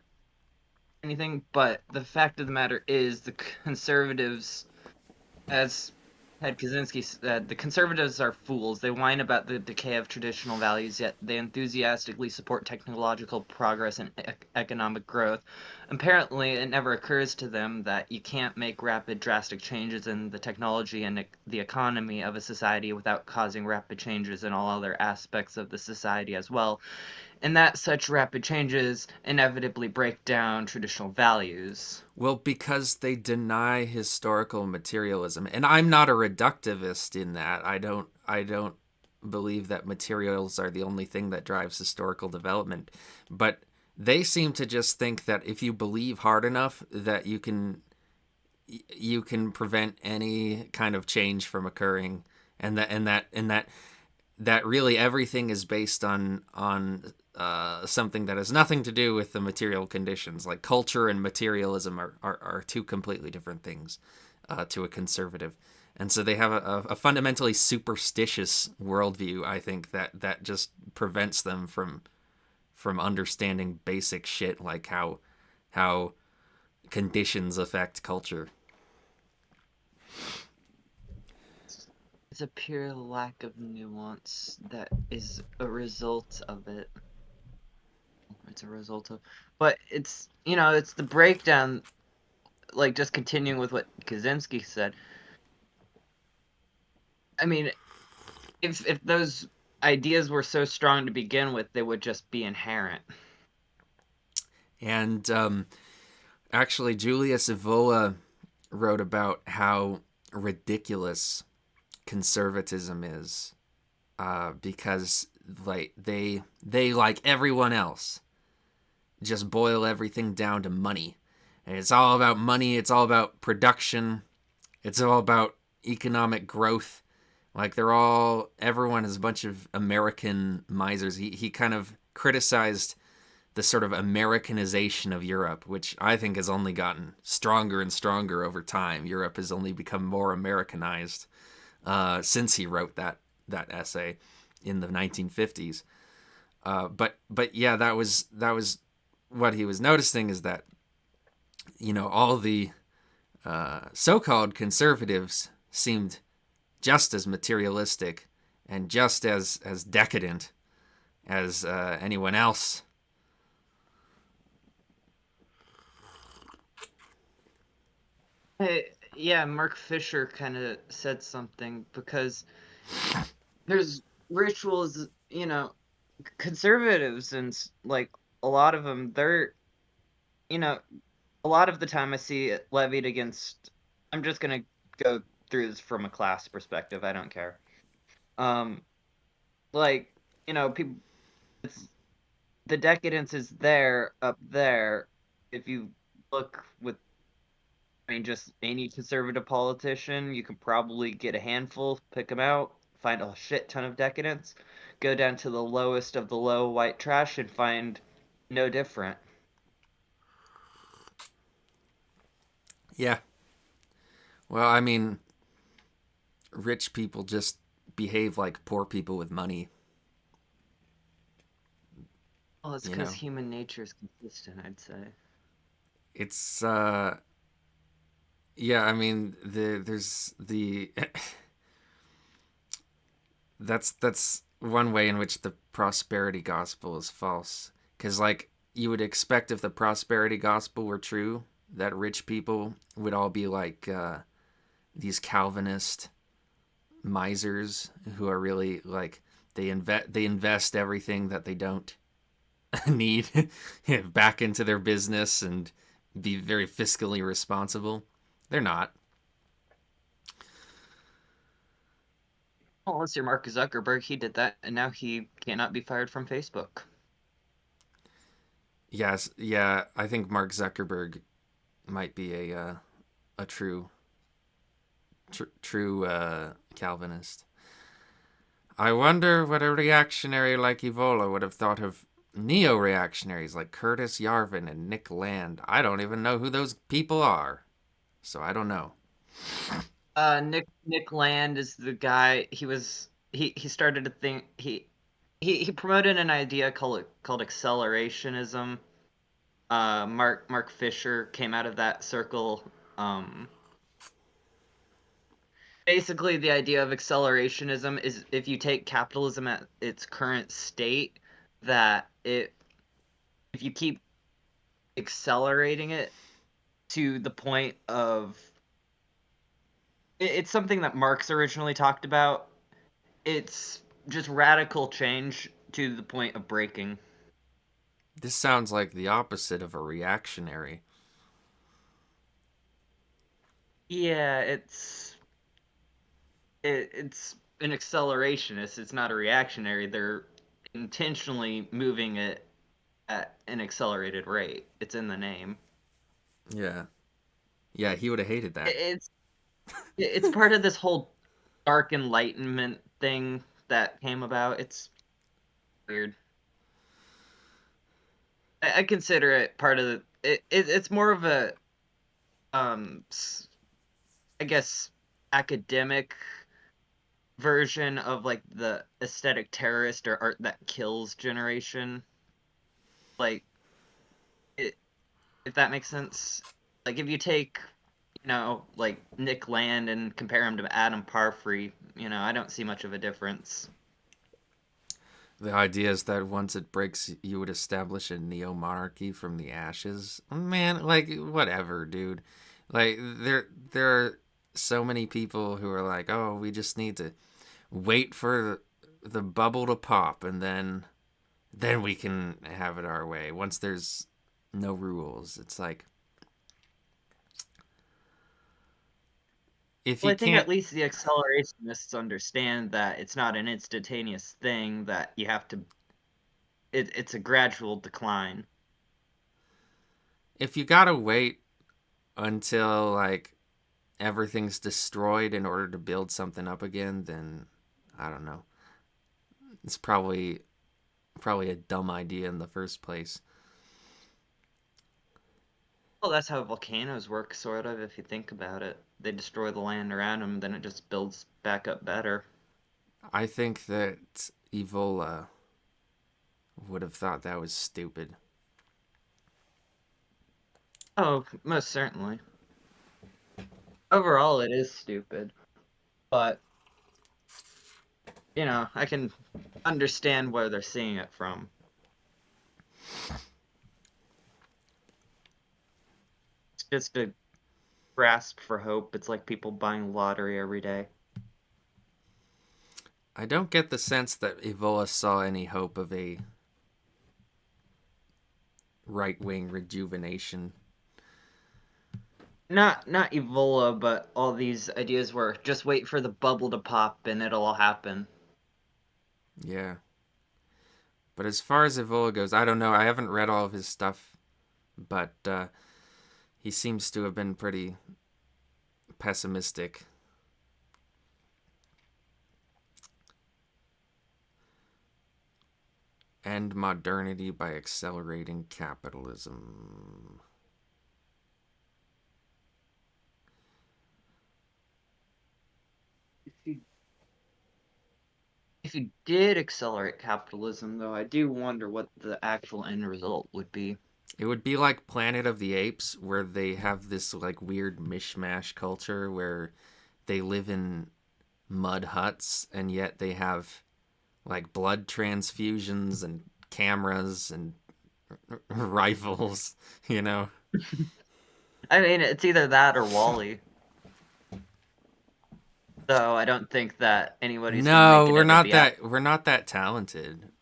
anything, but the fact of the matter is the conservatives, as Ted Kaczynski said, the conservatives are fools. They whine about the decay of traditional values, yet they enthusiastically support technological progress and economic growth. Apparently, it never occurs to them that you can't make rapid, drastic changes in the technology and the economy of a society without causing rapid changes in all other aspects of the society as well, and that such rapid changes inevitably break down traditional values. Well, because they deny historical materialism. And I'm not a reductivist in that. I don't believe that materials are the only thing that drives historical development, but they seem to just think that if you believe hard enough that you can prevent any kind of change from occurring, and that really everything is based on something that has nothing to do with the material conditions. Like culture and materialism are two completely different things to a conservative. And so they have a fundamentally superstitious worldview, I think, that just prevents them from understanding basic shit like how conditions affect culture. It's a pure lack of nuance that is a result of it. It's a result of, but it's it's the breakdown. Like just continuing with what Kaczynski said. I mean, if those ideas were so strong to begin with, they would just be inherent. And actually, Julius Evola wrote about how ridiculous conservatism is, because like they like everyone else just boil everything down to money, and it's all about money. It's all about production. It's all about economic growth. Like everyone is a bunch of American misers. He kind of criticized the sort of Americanization of Europe, which I think has only gotten stronger and stronger over time. Europe has only become more Americanized since he wrote that essay in the 1950s. But yeah, that was what he was noticing, is that all the so-called conservatives seemed just as materialistic and just as decadent as anyone else. Yeah, Mark Fisher kind of said something because there's rituals, conservatives and like a lot of them, they're, you know, a lot of the time I see it levied against. I'm just gonna go through this from a class perspective. I don't care. Um, like people, it's the decadence is there up there. If you look with, I mean, just any conservative politician, you can probably get a handful, pick them out, find a shit ton of decadence, go down to the lowest of the low white trash and find no different. Yeah. Well, I mean, rich people just behave like poor people with money, Well, it's you because know. human nature is consistent, I'd say. It's yeah, I mean, there's the that's one way in which the prosperity gospel is false, cuz like you would expect if the prosperity gospel were true that rich people would all be like these Calvinist misers who are really like they invest everything that they don't need back into their business and be very fiscally responsible. They're not. Well, unless you're Mark Zuckerberg, he did that, and now he cannot be fired from Facebook. Yes, yeah, I think Mark Zuckerberg might be a true Calvinist. I wonder what a reactionary like Evola would have thought of neo reactionaries like Curtis Yarvin and Nick Land. I don't even know who those people are, so I don't know. Nick Land is the guy. He started a thing. He promoted an idea called accelerationism. Mark Fisher came out of that circle. Um, Basically, the idea of accelerationism is if you take capitalism at its current state, that it if you keep accelerating it to the point of it's something that Marx originally talked about. It's just radical change to the point of breaking. This sounds like the opposite of a reactionary. Yeah, it's an accelerationist. It's not a reactionary. They're intentionally moving it at an accelerated rate. It's in the name. Yeah. Yeah, he would have hated that. It's it's part of this whole dark enlightenment thing that came about. It's weird. I consider it part of it's more of a um I guess academic version of like the aesthetic terrorist or art that kills generation. Like it, if that makes sense. Like if you take, like Nick Land and compare him to Adam Parfrey, I don't see much of a difference. The idea is that once it breaks, you would establish a neo monarchy from the ashes. Man, like whatever, dude. Like there are so many people who are like, oh, we just need to wait for the bubble to pop, and then we can have it our way. Once there's no rules, it's like if Well, you I think can't, at least the accelerationists understand that it's not an instantaneous thing that you have to it's a gradual decline. if you gotta wait until like everything's destroyed in order to build something up again, then I don't know. It's probably a dumb idea in the first place. Well, that's how volcanoes work, sort of, if you think about it. They destroy the land around them, then it just builds back up better. I think that Evola would have thought that was stupid. Oh, most certainly. Overall, it is stupid, but I can understand where they're seeing it from. It's just a grasp for hope. It's like people buying lottery every day. I don't get the sense that Evola saw any hope of a right wing rejuvenation. Not Evola, but all these ideas where just wait for the bubble to pop and it'll all happen. Yeah. But as far as Evola goes, I don't know. I haven't read all of his stuff, but he seems to have been pretty pessimistic. End modernity by accelerating capitalism. If you did accelerate capitalism, though, I do wonder what the actual end result would be. It would be like Planet of the Apes, where they have this like weird mishmash culture where they live in mud huts and yet they have like blood transfusions and cameras and rifles, you know. I mean, it's either that or Wally. So I don't think that anybody's gonna make No, it we're ever not be out. that we're not that talented.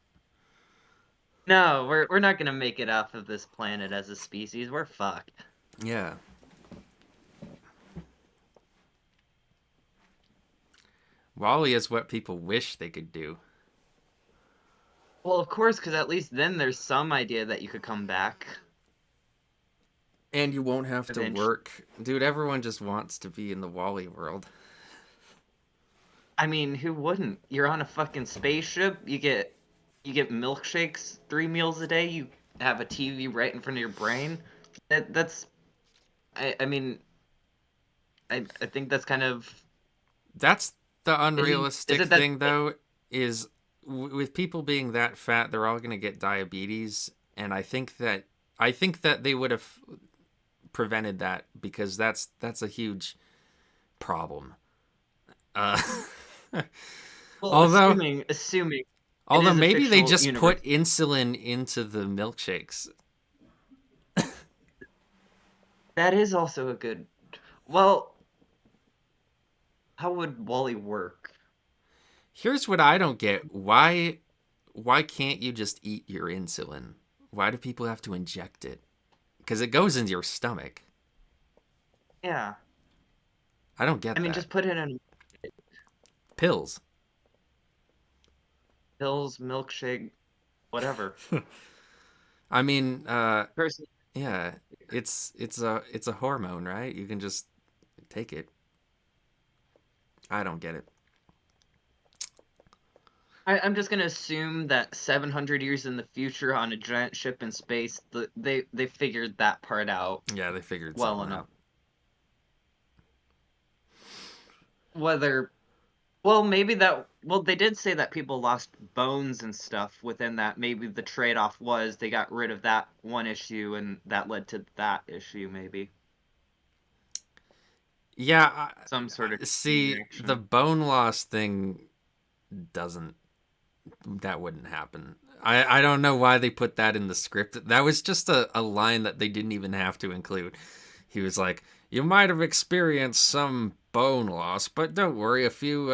No, we're not gonna make it off of this planet as a species. We're fucked. Yeah. Wally is what people wish they could do. Well, of course, because at least then there's some idea that you could come back And you won't have to eventually. work. Dude, everyone just wants to be in the Wally world. I mean, who wouldn't? You're on a fucking spaceship. You get milkshakes 3 meals a day. You have a TV right in front of your brain. That's. I mean, I think that's kind of. That's the Is unrealistic it that? thing, though, is with people being that fat, they're all going to get diabetes. And I think that they would have prevented that because that's a huge problem. Uh, Well, although assuming it although is a maybe they fictional just universe. put insulin into the milkshakes. That is also a good. Well, how would Wally work? Here's what I don't get. Why can't you just eat your insulin? Why do people have to inject it? Cuz it goes into your stomach. Yeah, I don't I get mean, that. just put it in Pills. pills, milkshake, whatever. I mean, Person, yeah, it's a hormone, right? You can just take it. I don't get it. I'm just gonna assume that 700 years in the future, on a giant ship in space, they figured that part out Yeah, they figured well something enough. out. Whether Well, maybe that. Well, they did say that people lost bones and stuff within that. Maybe the trade-off was they got rid of that one issue, and that led to that issue. Maybe Yeah, some sort of see, the reaction. bone loss thing doesn't that wouldn't happen. I don't know why they put that in the script. That was just a line that they didn't even have to include. He was like, "You might have experienced some bone loss, but don't worry. A few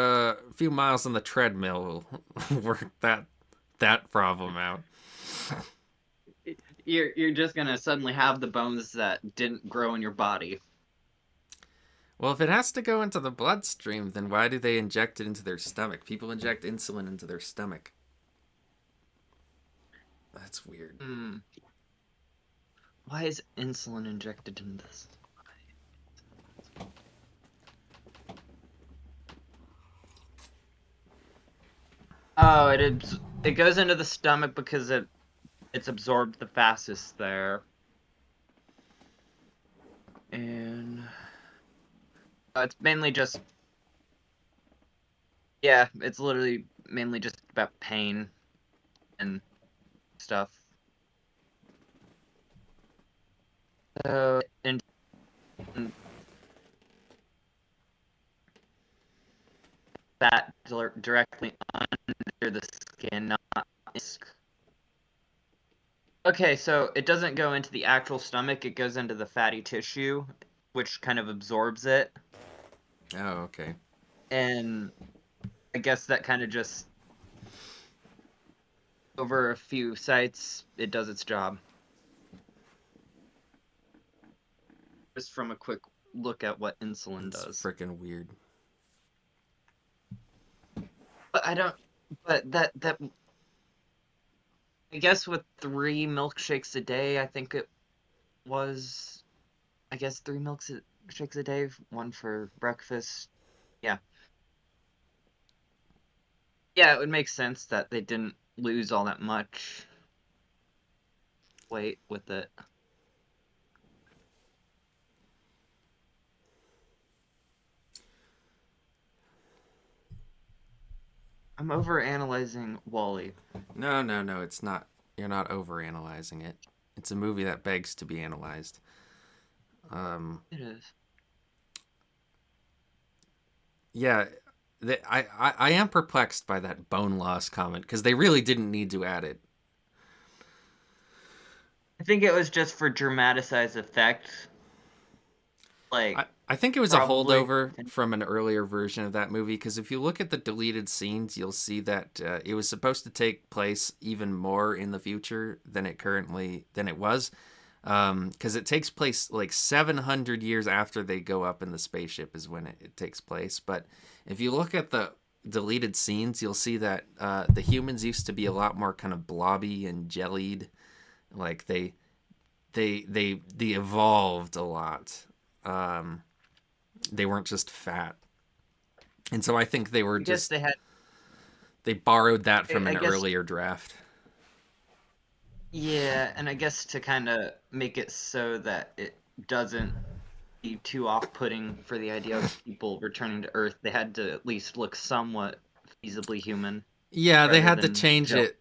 miles on the treadmill will work that problem out." You're just gonna suddenly have the bones that didn't grow in your body. Well, if it has to go into the bloodstream, then why do they inject it into their stomach? People inject insulin into their stomach. That's weird. Hmm. Why is insulin injected in this? Oh, it goes into the stomach because it's absorbed the fastest there, and it's mainly just yeah, it's literally mainly just about pain and stuff. So directly under the skin, not. Okay, so it doesn't go into the actual stomach, it goes into the fatty tissue, which kind of absorbs it. Oh, okay. And I guess that kind of just, over a few sites, it does its job. Just from a quick look at what insulin It's does. freaking weird. But I don't, but that, I guess with 3 milkshakes a day, I think it was, I guess 3 milkshakes a day, one for breakfast. Yeah. Yeah, it would make sense that they didn't lose all that much weight with it. I'm over analyzing Wally. No, no, no, it's not. You're not over analyzing it. It's a movie that begs to be analyzed. Um, It is. yeah, I am perplexed by that bone loss comment because they really didn't need to add it. I think it was just for dramatized effect. Like, I think it was a probably. holdover from an earlier version of that movie because if you look at the deleted scenes, you'll see that it was supposed to take place even more in the future than it was, because it takes place like 700 years after they go up in the spaceship is when it takes place. But if you look at the deleted scenes, you'll see that the humans used to be a lot more kind of blobby and jellied, like they evolved a lot. Um, they weren't just fat, and so I think they were I guess just they had. they borrowed that from I an guess. earlier draft. Yeah, and I guess to kind of make it so that it doesn't be too off-putting for the idea of people returning to Earth, they had to at least look somewhat feasibly human Yeah, they rather had to than change just. it.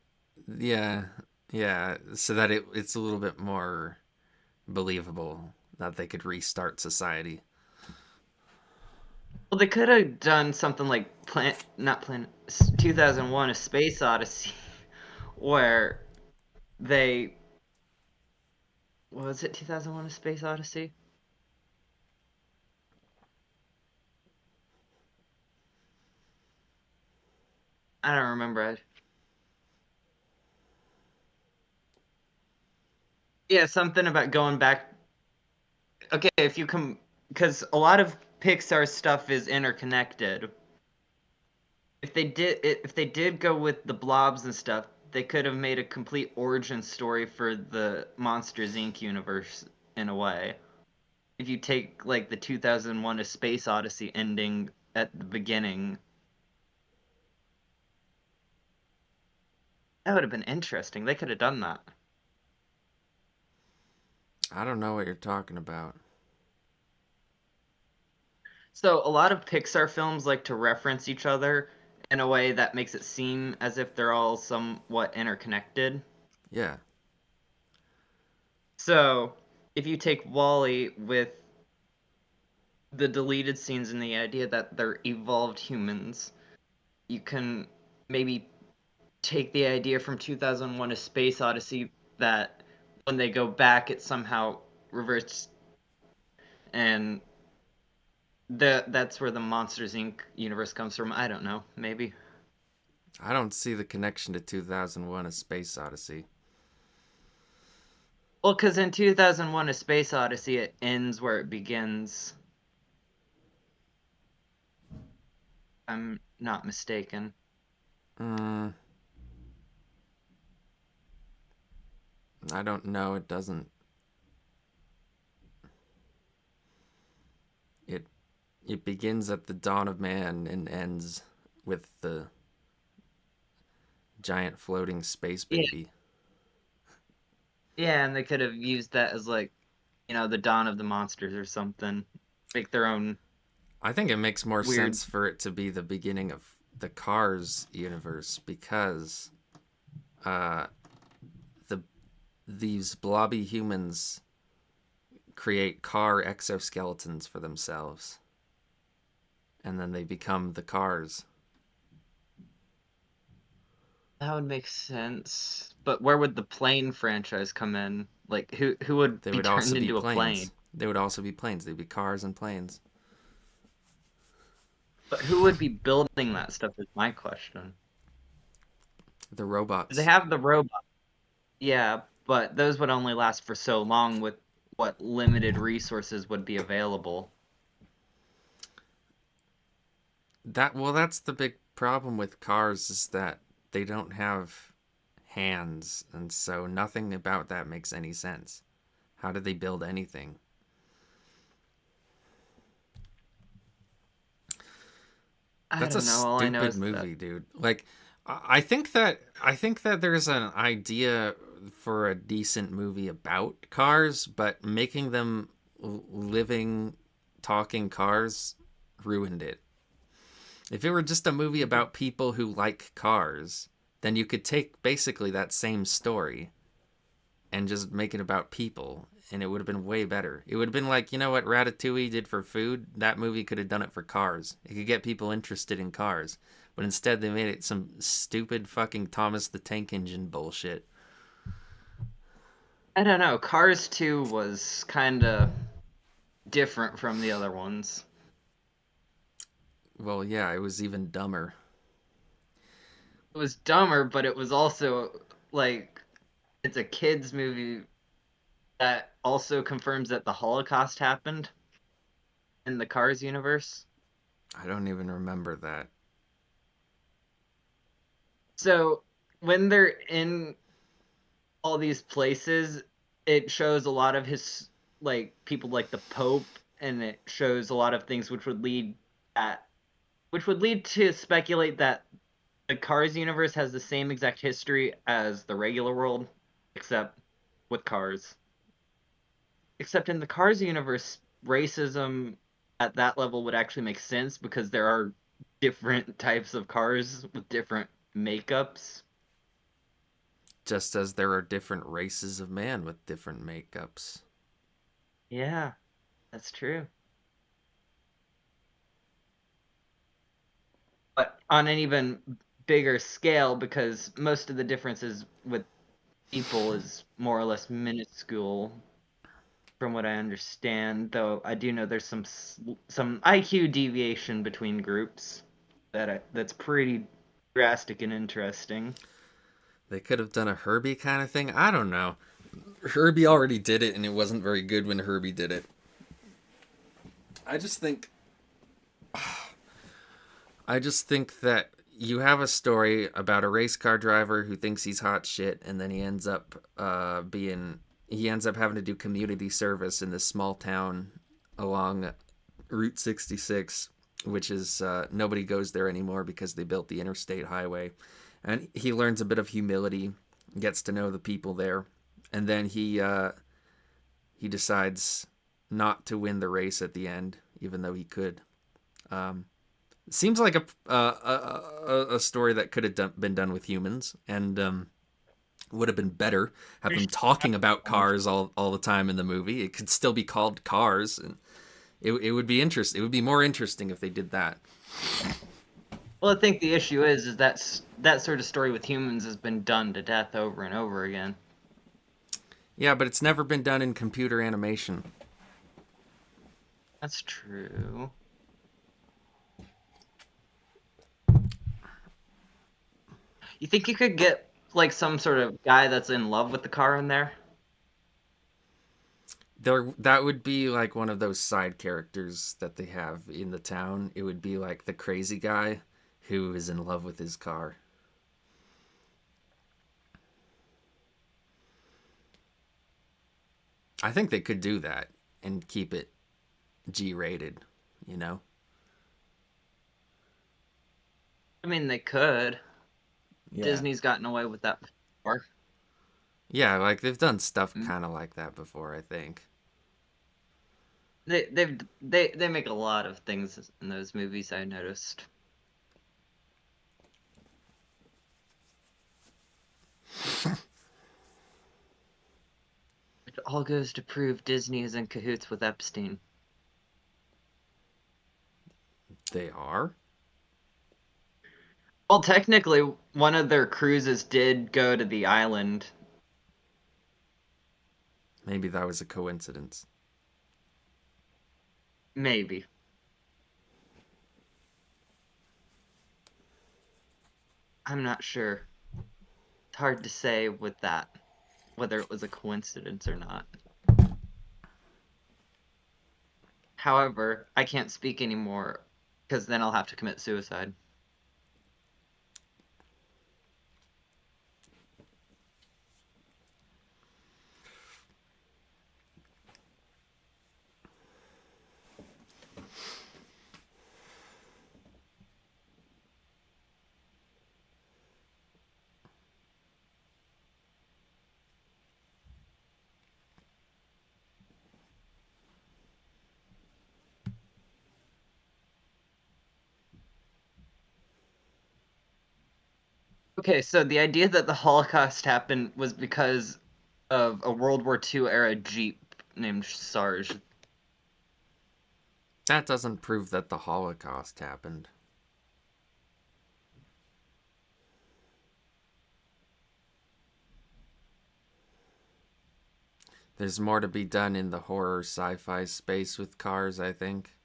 Yeah, yeah, so that it's a little bit more believable that they could restart society. Well, they could have done something like not Planet 2001: A Space Odyssey, where they was it 2001: A Space Odyssey? I don't remember. Yeah, something about going back. Okay, if you come, because a lot of Pixar stuff is interconnected. If they did go with the blobs and stuff, they could have made a complete origin story for the Monsters Inc. universe in a way. If you take like the 2001: A Space Odyssey ending at the beginning, that would have been interesting. They could have done that. I don't know what you're talking about. So a lot of Pixar films like to reference each other in a way that makes it seem as if they're all somewhat interconnected. Yeah, So if you take Wally with the deleted scenes and the idea that they're evolved humans, you can maybe take the idea from 2001: A Space Odyssey that when they go back, it somehow reverts, and that's where the Monsters Inc. universe comes from. I don't know, maybe. I don't see the connection to 2001: A Space Odyssey. Well, because in 2001: A Space Odyssey, it ends where it begins. I'm not mistaken. Mm, I don't know. It doesn't. It it begins at the dawn of man and ends with the giant floating space Yeah, baby. yeah, and they could have used that as like, the dawn of the monsters or something. Make their own I think it makes more weird. sense for it to be the beginning of the Cars universe because uh, the these blobby humans create car exoskeletons for themselves, and then they become the cars. That would make sense. But where would the plane franchise come in? Like who would They be would also turned be into a plane? planes. They would also be planes. They'd be cars and planes. But who would be building that stuff is my question. The They robots. have the robot. Yeah, but those would only last for so long with what limited resources would be available. That's the big problem with cars is that they don't have hands, and so nothing about that makes any sense. How did they build anything? I That's a don't know. All I know stupid is that movie, dude. Like I think that there's an idea for a decent movie about cars, but making them living talking cars ruined it. If it were just a movie about people who like cars, then you could take basically that same story and just make it about people, and it would have been way better. It would have been like, you know what Ratatouille did for food? That movie could have done it for cars. It could get people interested in cars. But instead, they made it some stupid fucking Thomas the Tank Engine bullshit. I don't know. Cars 2 was kind of different from the other ones. Well, yeah, it was even dumber. It was dumber, but it was also like it's a kids movie that also confirms that the Holocaust happened in the Cars universe. I don't even remember that. So when they're in all these places, it shows a lot of his like people like the Pope, and it shows a lot of things at which would lead to speculate that the Cars universe has the same exact history as the regular world, except with cars. Except in the Cars universe, racism at that level would actually make sense because there are different types of cars with different makeups. Just as there are different races of man with different makeups. Yeah, that's true. But on an even bigger scale, because most of the differences with people is more or less minuscule, from what I understand. Though I do know there's some IQ deviation between groups that's pretty drastic and interesting. They could have done a Herbie kind of thing. I don't know. Herbie already did it, and it wasn't very good when Herbie did it. I just think I just think that you have a story about a race car driver who thinks he's hot shit, and then he ends up having to do community service in this small town along Route 66, which is nobody goes there anymore because they built the interstate highway, and he learns a bit of humility, gets to know the people there, and then he decides not to win the race at the end, even though he could. Um, Seems like a story that could have been done with humans, and would have been better. Have them talking about cars all the time in the movie. It could still be called Cars, and it would be interesting. It would be more interesting if they did that. Well, I think the issue is that sort of story with humans has been done to death over and over again. Yeah, but it's never been done in computer animation. That's true. You think you could get like some sort of guy that's in love with the car in there? That would be like one of those side characters that they have in the town. It would be like the crazy guy who is in love with his car. I think they could do that and keep it G rated, you know? I mean, they could. Yeah. Disney's gotten away with that before. Yeah, like they've done stuff Mm. kind of like that before, I think. They make a lot of things in those movies. I noticed. It all goes to prove Disney is in cahoots with Epstein. They are? Well, technically, one of their cruises did go to the island. Maybe that was a coincidence. Maybe. I'm not sure. It's hard to say with that, whether it was a coincidence or not. However, I can't speak anymore because then I'll have to commit suicide. Okay, so the idea that the Holocaust happened was because of a World War II era Jeep named Sarge. That doesn't prove that the Holocaust happened. There's more to be done in the horror sci-fi space with cars, I think.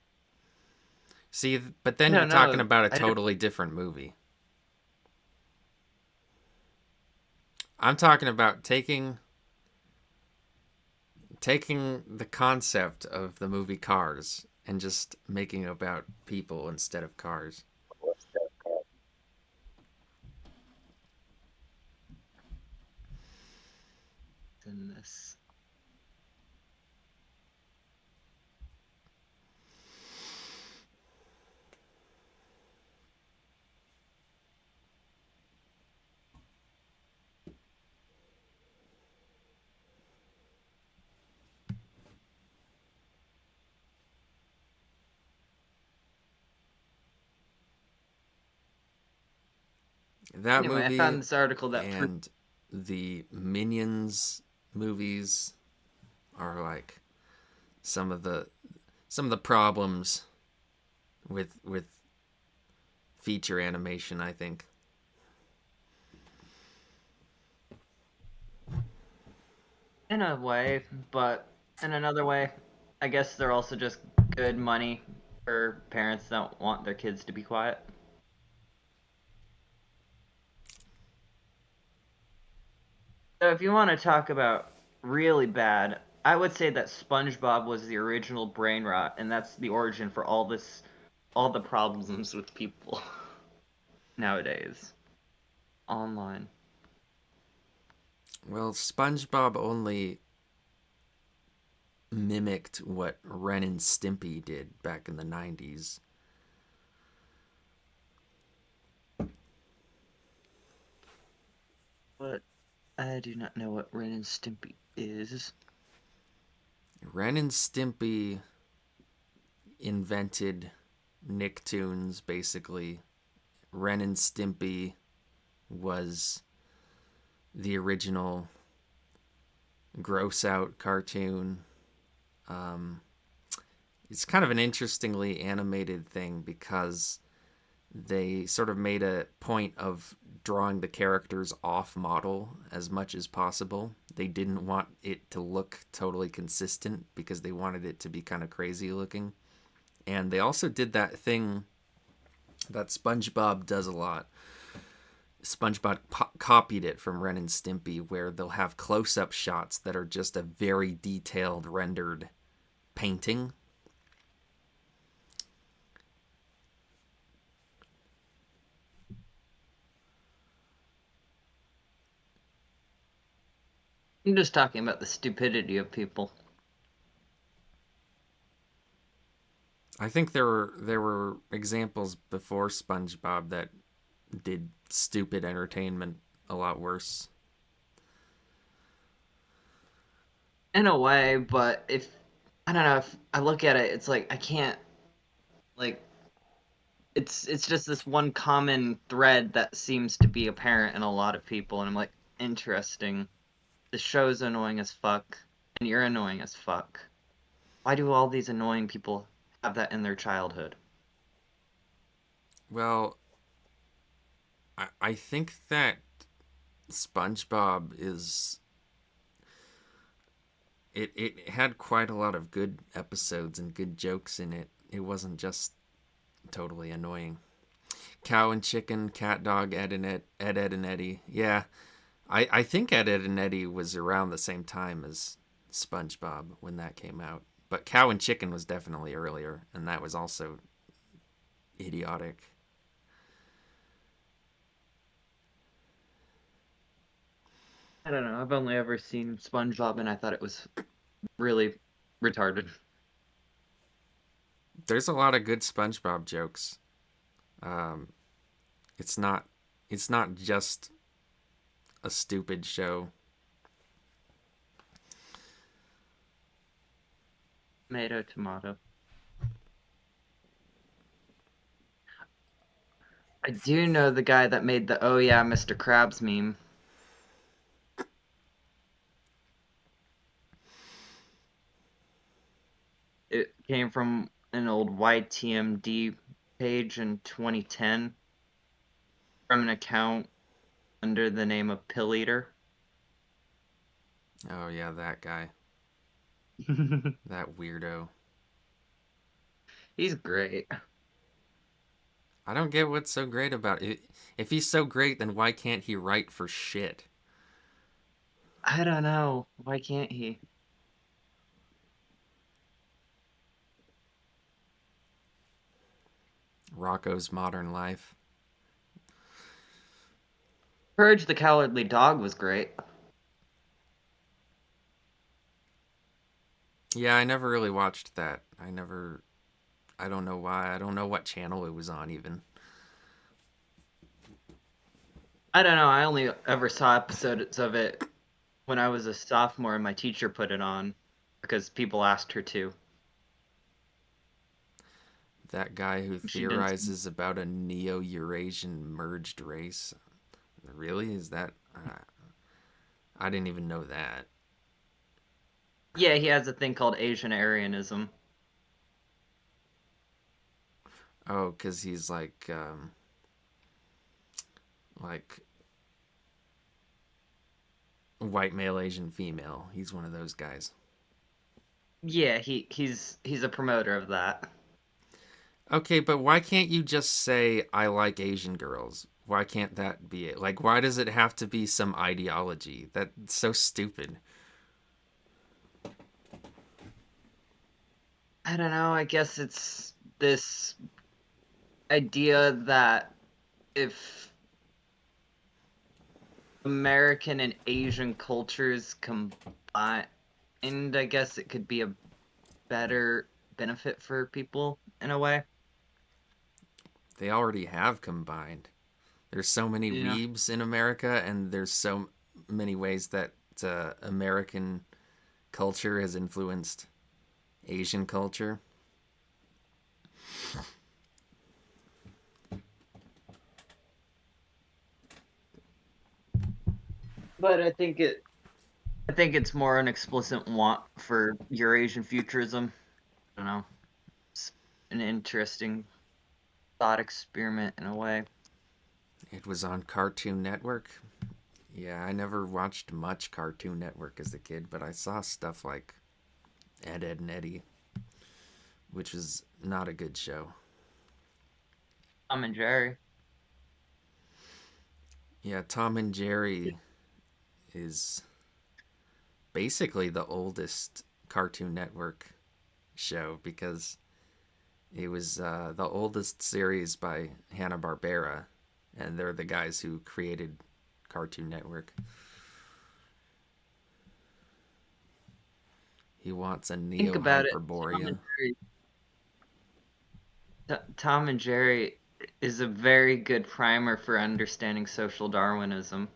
See, but then No, you're talking no, about a I didn't. totally different movie. I'm talking about taking the concept of the movie Cars and just making it about people instead of cars. In this. That Anyway, I movie found this article that proved. and the Minions movies are like some of the problems with feature animation, I think. In a way, but in another way, I guess they're also just good money for parents that want their kids to be quiet. So if you want to talk about really bad, I would say that SpongeBob was the original brain rot, and that's the origin for all the problems with people nowadays online. Well, SpongeBob only mimicked what Ren and Stimpy did back in the 90s. But I do not know what Ren and Stimpy is. Ren and Stimpy invented Nicktoons, basically. Ren and Stimpy was the original gross out cartoon. Um, it's kind of an interestingly animated thing because they sort of made a point of drawing the characters off model as much as possible. They didn't want it to look totally consistent because they wanted it to be kind of crazy looking. And they also did that thing that SpongeBob does a lot. SpongeBob copied it from Ren and Stimpy, where they'll have close up shots that are just a very detailed rendered painting. I'm just talking about the stupidity of people. I think there were examples before SpongeBob that did stupid entertainment a lot worse. In a way, but if I don't know, if I look at it, it's like I can't like it's just this one common thread that seems to be apparent in a lot of people, and I'm like, interesting. The show's annoying as fuck, and you're annoying as fuck. Why do all these annoying people have that in their childhood? Well, I think that SpongeBob is it had quite a lot of good episodes and good jokes in it. It wasn't just totally annoying. Cow and Chicken, Cat Dog, Ed, and Eddie. Yeah, I think Ed, and Eddie was around the same time as SpongeBob when that came out. But Cow and Chicken was definitely earlier, and that was also idiotic. I don't know. I've only ever seen SpongeBob, and I thought it was really retarded. There's a lot of good SpongeBob jokes. Um, it's not it's not just a stupid show. Tomato, tomato. I do know the guy that made the "Oh yeah, Mr. Krabs" meme. It came from an old YTMD page in 2010 from an account under the name of Pill Eater. Oh yeah, that guy, that weirdo. He's great. I don't get what's so great about it. If he's so great, then why can't he write for shit? I don't know. Why can't he? Rocco's Modern Life. Courage the Cowardly Dog was great. Yeah, I never really watched that. I don't know why. I don't know what channel it was on even. I don't know. I only ever saw episodes of it when I was a sophomore and my teacher put it on because people asked her to. That guy who She didn't. theorizes about a Neo-Eurasian merged race. Really? Is that? I didn't even know that. Yeah, he has a thing called Asian Aryanism. Oh, because he's like white male Asian female. He's one of those guys. Yeah, he's a promoter of that. Okay, but why can't you just say I like Asian girls? Why can't that be it? Like, why does it have to be some ideology? That's so stupid. I don't know. I guess it's this idea that if American and Asian cultures combine, and I guess it could be a better benefit for people in a way. They already have combined. There's so many Yeah. weebs in America, and there's so many ways that American culture has influenced Asian culture. But I think it's more an explicit want for Eurasian futurism. I don't know. It's an interesting thought experiment in a way. It was on Cartoon Network. Yeah, I never watched much Cartoon Network as a kid, but I saw stuff like Ed, and Eddie, which was not a good show. Tom and Jerry. Yeah, Tom and Jerry is basically the oldest Cartoon Network show because it was the oldest series by Hanna-Barbera, and they're the guys who created Cartoon Network. He wants a Think Neo about it. Hyperborea. Tom and Jerry is a very good primer for understanding social Darwinism.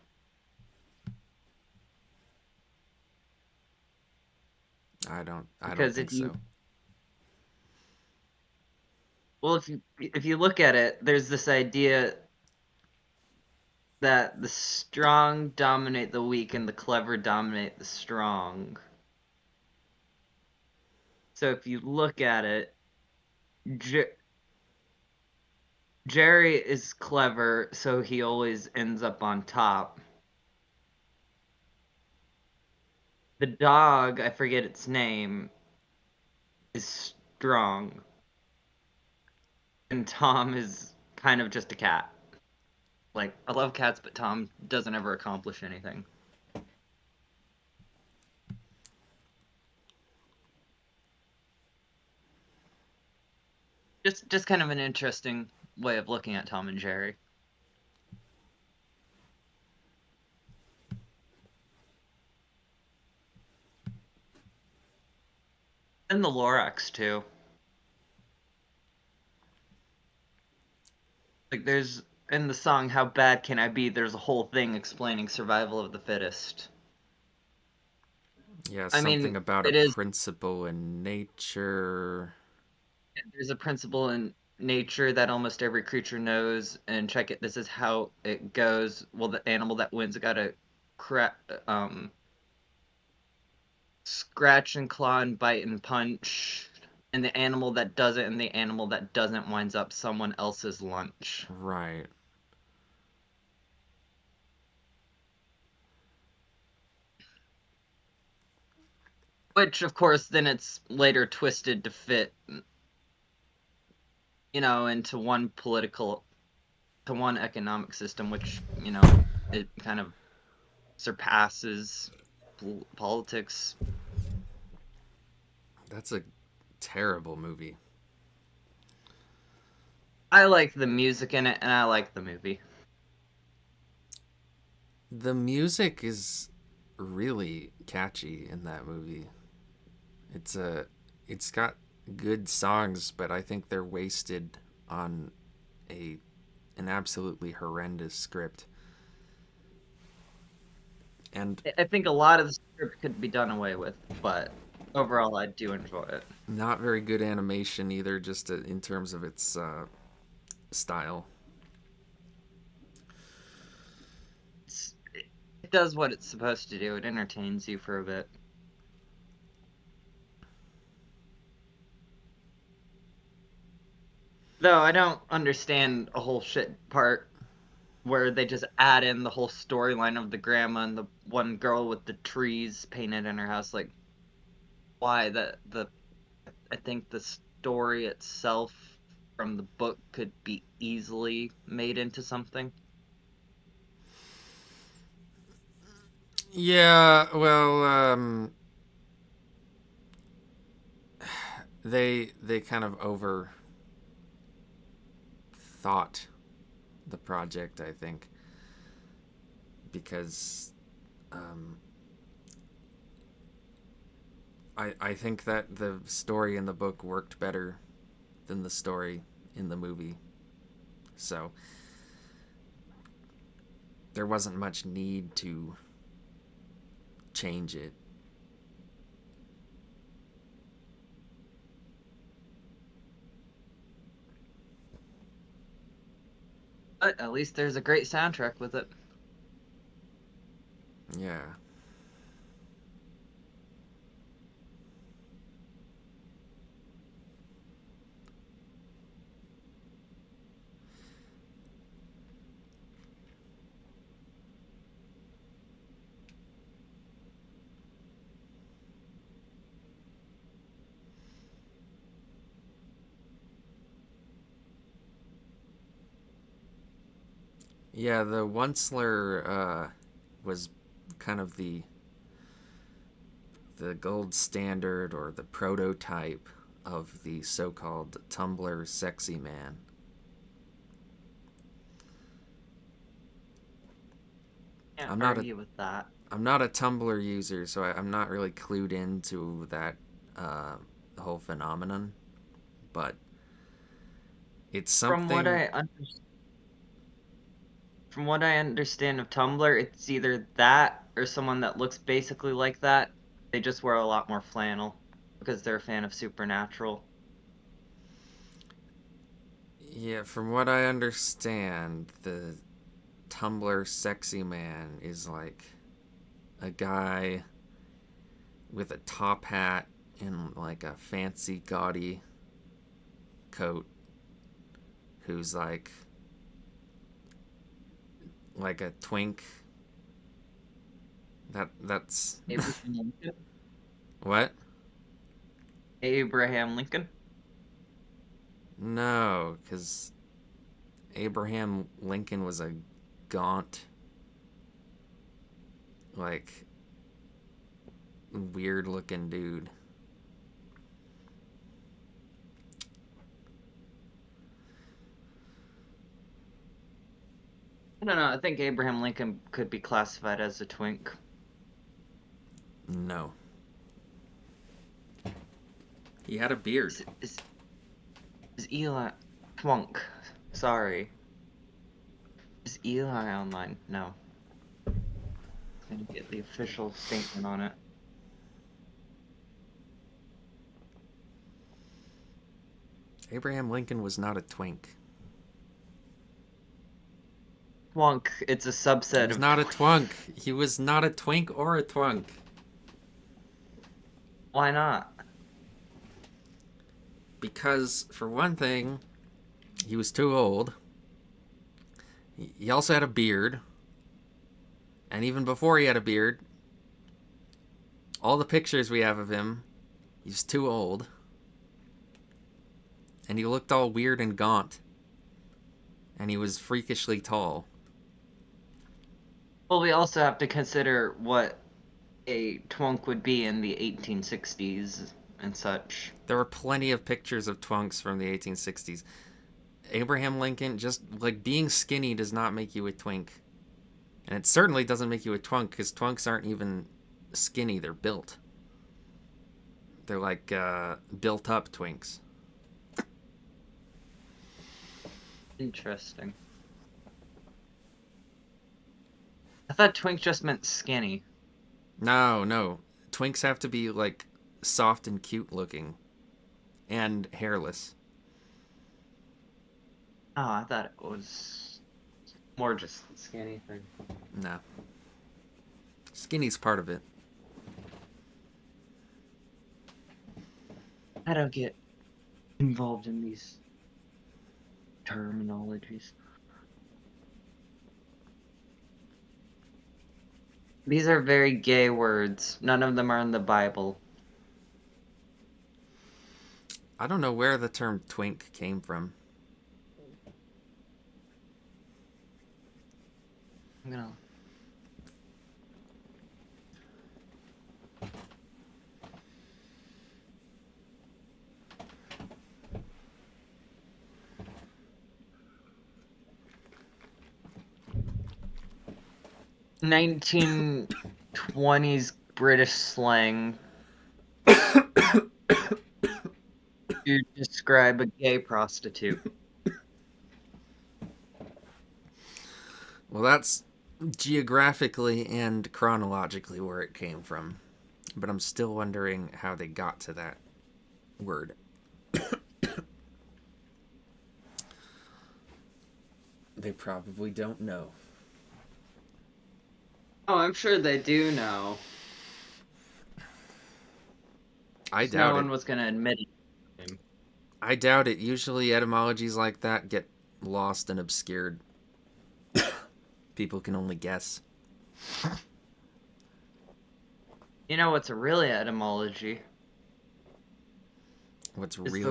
I don't Because think if you so. well if you look at it, there's this idea that the strong dominate the weak and the clever dominate the strong. So if you look at it, Jerry is clever, so he always ends up on top. The dog, I forget its name, is strong, and Tom is kind of just a cat. Like, I love cats, but Tom doesn't ever accomplish anything. Just kind of an interesting way of looking at Tom and Jerry. And the Lorax too. Like there's in the song "How Bad Can I Be?" There's a whole thing explaining survival of the fittest. Yeah, I something mean, about a it is. principle in nature. There's a principle in nature that almost every creature knows, and check it. This is how it goes. Well, the animal that wins got to cra- um, scratch and claw and bite and punch, and the animal that doesn't and the animal that doesn't winds up someone else's lunch. Right. Which, of course, then it's later twisted to fit, into one to one economic system, which, it kind of surpasses politics. That's a terrible movie. I like the music in it, and I like the movie. The music is really catchy in that movie. It's a it's got good songs, but I think they're wasted on a an absolutely horrendous script. And I think a lot of the script could be done away with, but overall, I do enjoy it. not very good animation either, just in terms of its style. It does what it's supposed to do. It entertains you for a bit. Though I don't understand a whole shit part where they just add in the whole storyline of the grandma and the one girl with the trees painted in her house. Like, why? I think the story itself from the book could be easily made into something. Yeah, well, they kind of over thought the project, I think, because um, I think that the story in the book worked better than the story in the movie. So there wasn't much need to change it. But at least there's a great soundtrack with it. Yeah. Yeah, the Onceler was kind of the gold standard or the prototype of the so-called Tumblr sexy man. Can't I'm not a argue with that. I'm not a Tumblr user, so I'm not really clued into that uh, whole phenomenon. But it's From what something. I From what I understand of Tumblr, it's either that or someone that looks basically like that. They just wear a lot more flannel because they're a fan of Supernatural. Yeah, from what I understand, the Tumblr sexy man is like a guy with a top hat and like a fancy gaudy coat who's like a twink. That's Abraham Lincoln. what? Abraham Lincoln. No, because Abraham Lincoln was a gaunt, like weird looking dude. I don't know. I think Abraham Lincoln could be classified as a twink. No. He had a beard. Is Eli twunk? Sorry. Is Eli online? No. I'm gonna get the official statement on it. Abraham Lincoln was not a twink. Twunk. It's a He subset was of not a twink. twunk. He was not a twink or a twunk. Why not? Because, for one thing, he was too old. He also had a beard. And even before he had a beard, all the pictures we have of him, he's too old. And he looked all weird and gaunt. And he was freakishly tall. Well, we also have to consider what a twunk would be in the 1860s and such. There were plenty of pictures of twunks from the 1860s. Abraham Lincoln, just like being skinny does not make you a twink. And it certainly doesn't make you a twunk, because twunks aren't even skinny, they're built. They're like built up twinks. Interesting. I thought twink just meant skinny. No. Twinks have to be like soft and cute looking. And hairless. Oh, I thought it was more just the skinny thing. No. Skinny's part of it. I don't get involved in these terminologies. These are very gay words. None of them are in the Bible. I don't know where the term twink came from. I'm gonna. (1920s) British slang to describe a gay prostitute. Well, that's geographically and chronologically where it came from. But I'm still wondering how they got to that word. They probably don't know. Oh, I'm sure they do know. I No doubt one it. was gonna admit it. I doubt it. Usually etymologies like that get lost and obscured. People can only guess. You know what's a really etymology? What's Is really the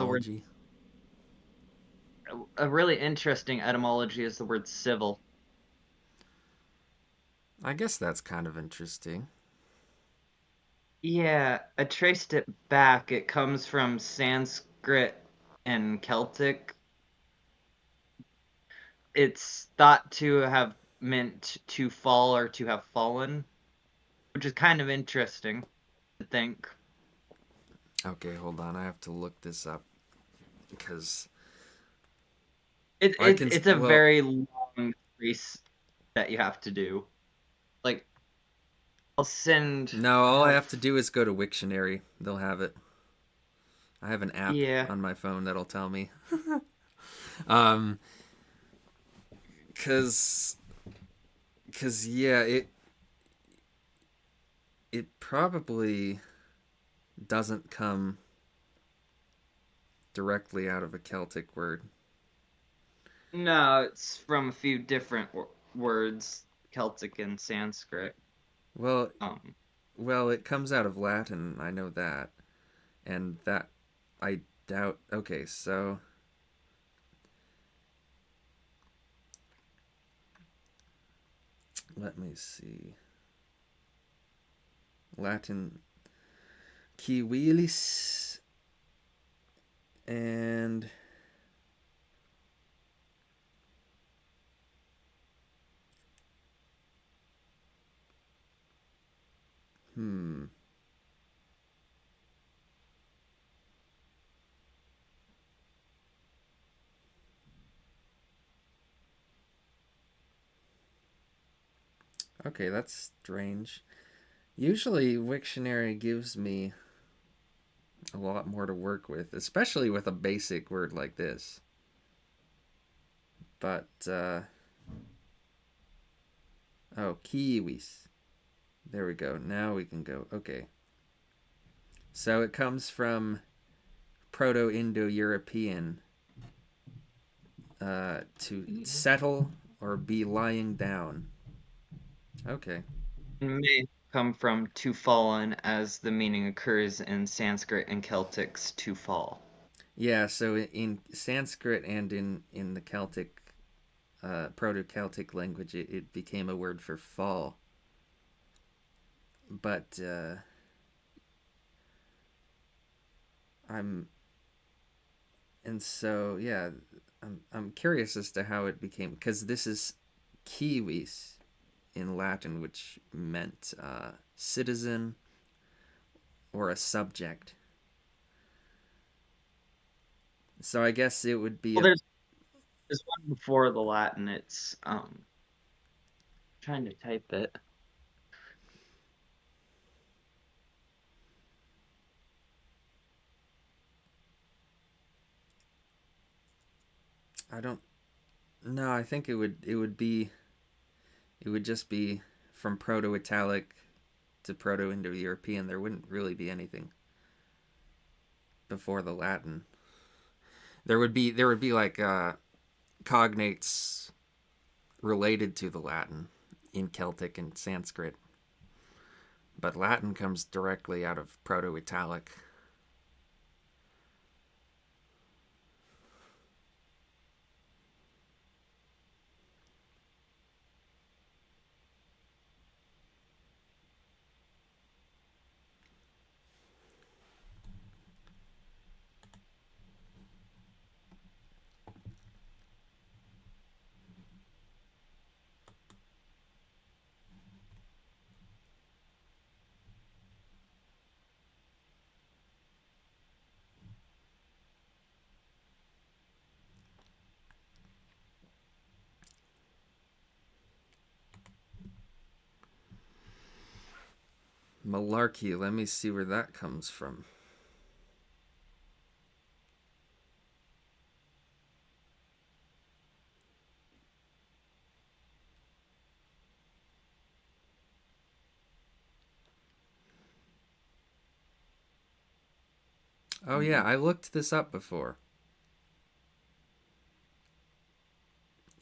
word etymology? a really interesting etymology is the word civil. I guess that's kind of interesting. Yeah, I traced it back. It comes from Sanskrit and Celtic. It's thought to have meant to fall or to have fallen, which is kind of interesting to think. Okay, hold on. I have to look this up because It, I it's can. it's a Well, very long trace that you have to do. Like, I'll send. no. I All I have. have to do is go to Wiktionary. They'll have it. I have an app Yeah. on my phone that'll tell me. um, cause, yeah, it probably doesn't come directly out of a Celtic word. No, it's from a few different words, Celtic and Sanskrit. Well, Um, well, it comes out of Latin. I know that, and that I doubt. Okay, so let me see. Latin civilis and hmm. Okay, that's strange. Usually, Wiktionary gives me a lot more to work with, especially with a basic word like this. But oh, kiwis. There we go. Now we can go. Okay. So it comes from Proto-Indo-European, to settle or be lying down. Okay. may come from to fallen, as the meaning occurs in Sanskrit and Celtic's to fall. Yeah. So in Sanskrit and in the Celtic, Proto-Celtic language, it became a word for fall. But I'm and so yeah, I'm curious as to how it became, because this is kiwis in Latin, which meant citizen or a subject. So I guess it would be Well, a. there's one before the Latin. It's trying to type it. I don't. No, I think it would just be from Proto-Italic to Proto-Indo-European. There wouldn't really be anything before the Latin. There would be like cognates related to the Latin in Celtic and Sanskrit, but Latin comes directly out of Proto-Italic. Malarkey. Let me see where that comes from. Oh yeah, I looked this up before.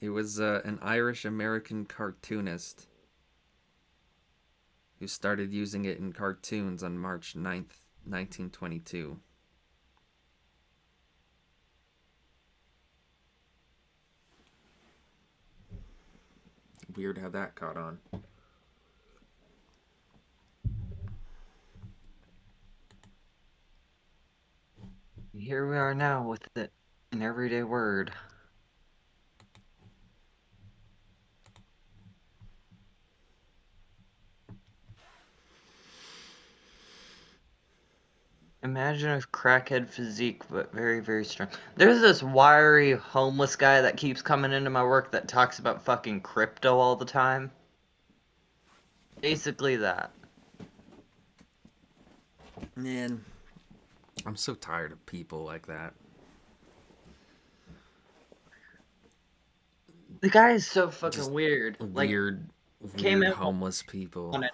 It was an Irish American cartoonist who started using it in cartoons on March 9th, 1922. Weird how that caught on. Here we are now with it, an everyday word. Imagine a crackhead physique, but very, very strong. There's this wiry homeless guy that keeps coming into my work that talks about fucking crypto all the time. Basically that. Man, I'm so tired of people like that. The guy is so Just fucking weird. Like, weird, came weird in homeless people. on it.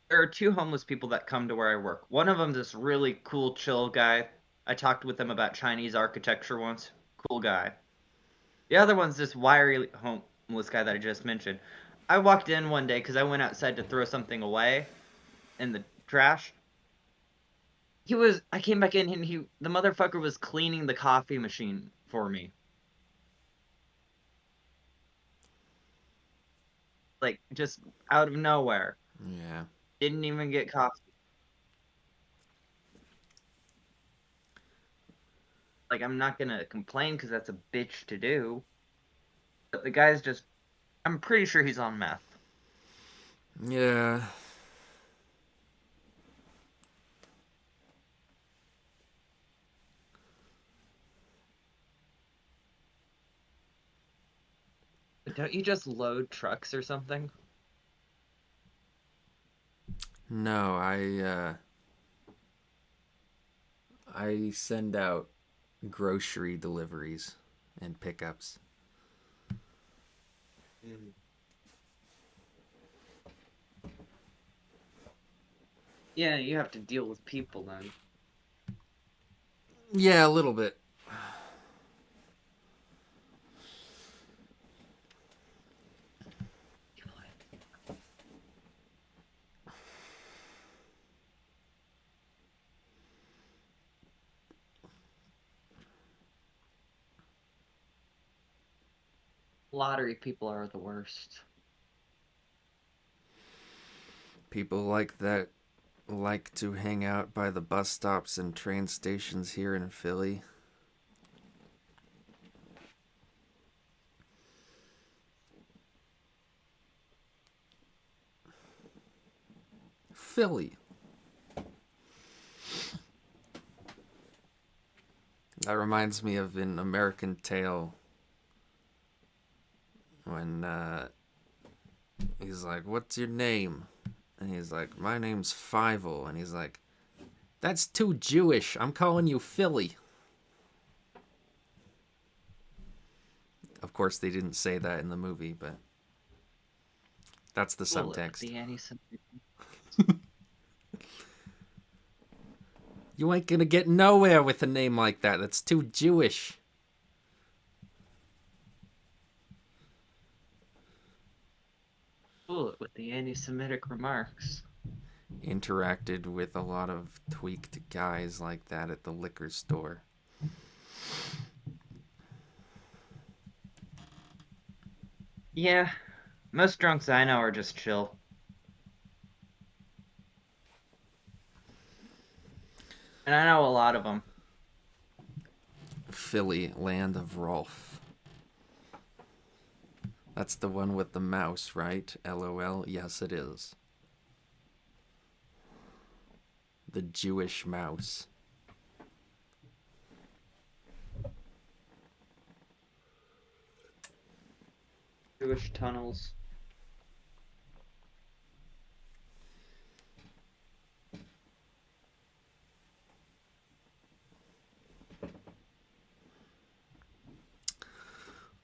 There are two homeless people that come to where I work. One of them, this really cool, chill guy. I talked with him about Chinese architecture once. Cool guy. The other one's this wiry homeless guy that I just mentioned. I walked in one day because I went outside to throw something away in the trash. I came back in and the motherfucker was cleaning the coffee machine for me. Like, just out of nowhere. Yeah. Didn't even get coffee. Like, I'm not gonna complain because that's a bitch to do. But the guy's just, I'm pretty sure he's on meth. Yeah. Don't you just load trucks or something? No, I send out grocery deliveries and pickups. Mm. Yeah, you have to deal with people then. Yeah, a little bit. Lottery people are the worst. People like that like to hang out by the bus stops and train stations here in Philly. Philly. That reminds me of an American Tale when he's like, "What's your name?" And he's like, "My name's Fievel." And he's like, "That's too Jewish. I'm calling you Philly." Of course, they didn't say that in the movie, but that's the Bullet with subtext. the anti-Semitic. You ain't gonna get nowhere with a name like that. That's too Jewish. Bullet with the anti-Semitic remarks. Interacted with a lot of tweaked guys like that at the liquor store. Yeah, most drunks I know are just chill. And I know a lot of them. Philly, land of Rolf. That's the one with the mouse, right? LOL. Yes, it is. The Jewish mouse. Jewish tunnels.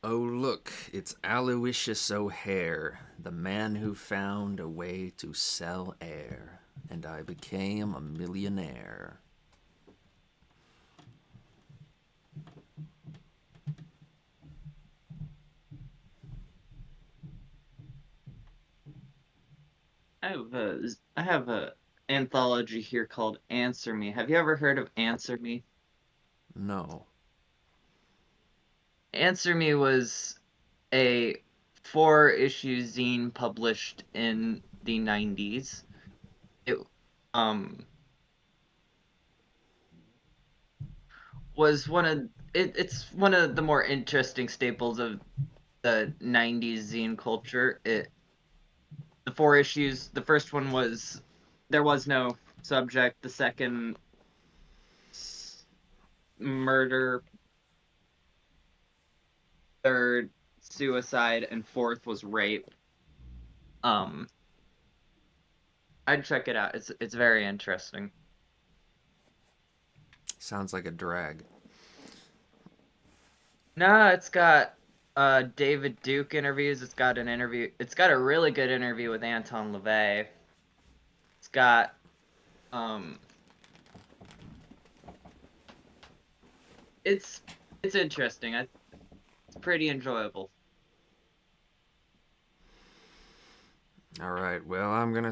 Oh, look, it's Aloysius O'Hare, the man who found a way to sell air, and I became a millionaire. I have a anthology here called Answer Me. Have you ever heard of Answer Me? No. Answer Me was a four-issue zine published in the 90s. It um was it's one of the more interesting staples of the 90s zine culture. The four issues, the first one was There Was No Subject, the second murder, third suicide, and fourth was rape. Um I'd check it out. It's very interesting. Sounds like a drag. Nah, it's got David Duke interviews. It's got a really good interview with Anton LaVey. It's got um it's It's interesting. It's pretty enjoyable. All right. Well, I'm gonna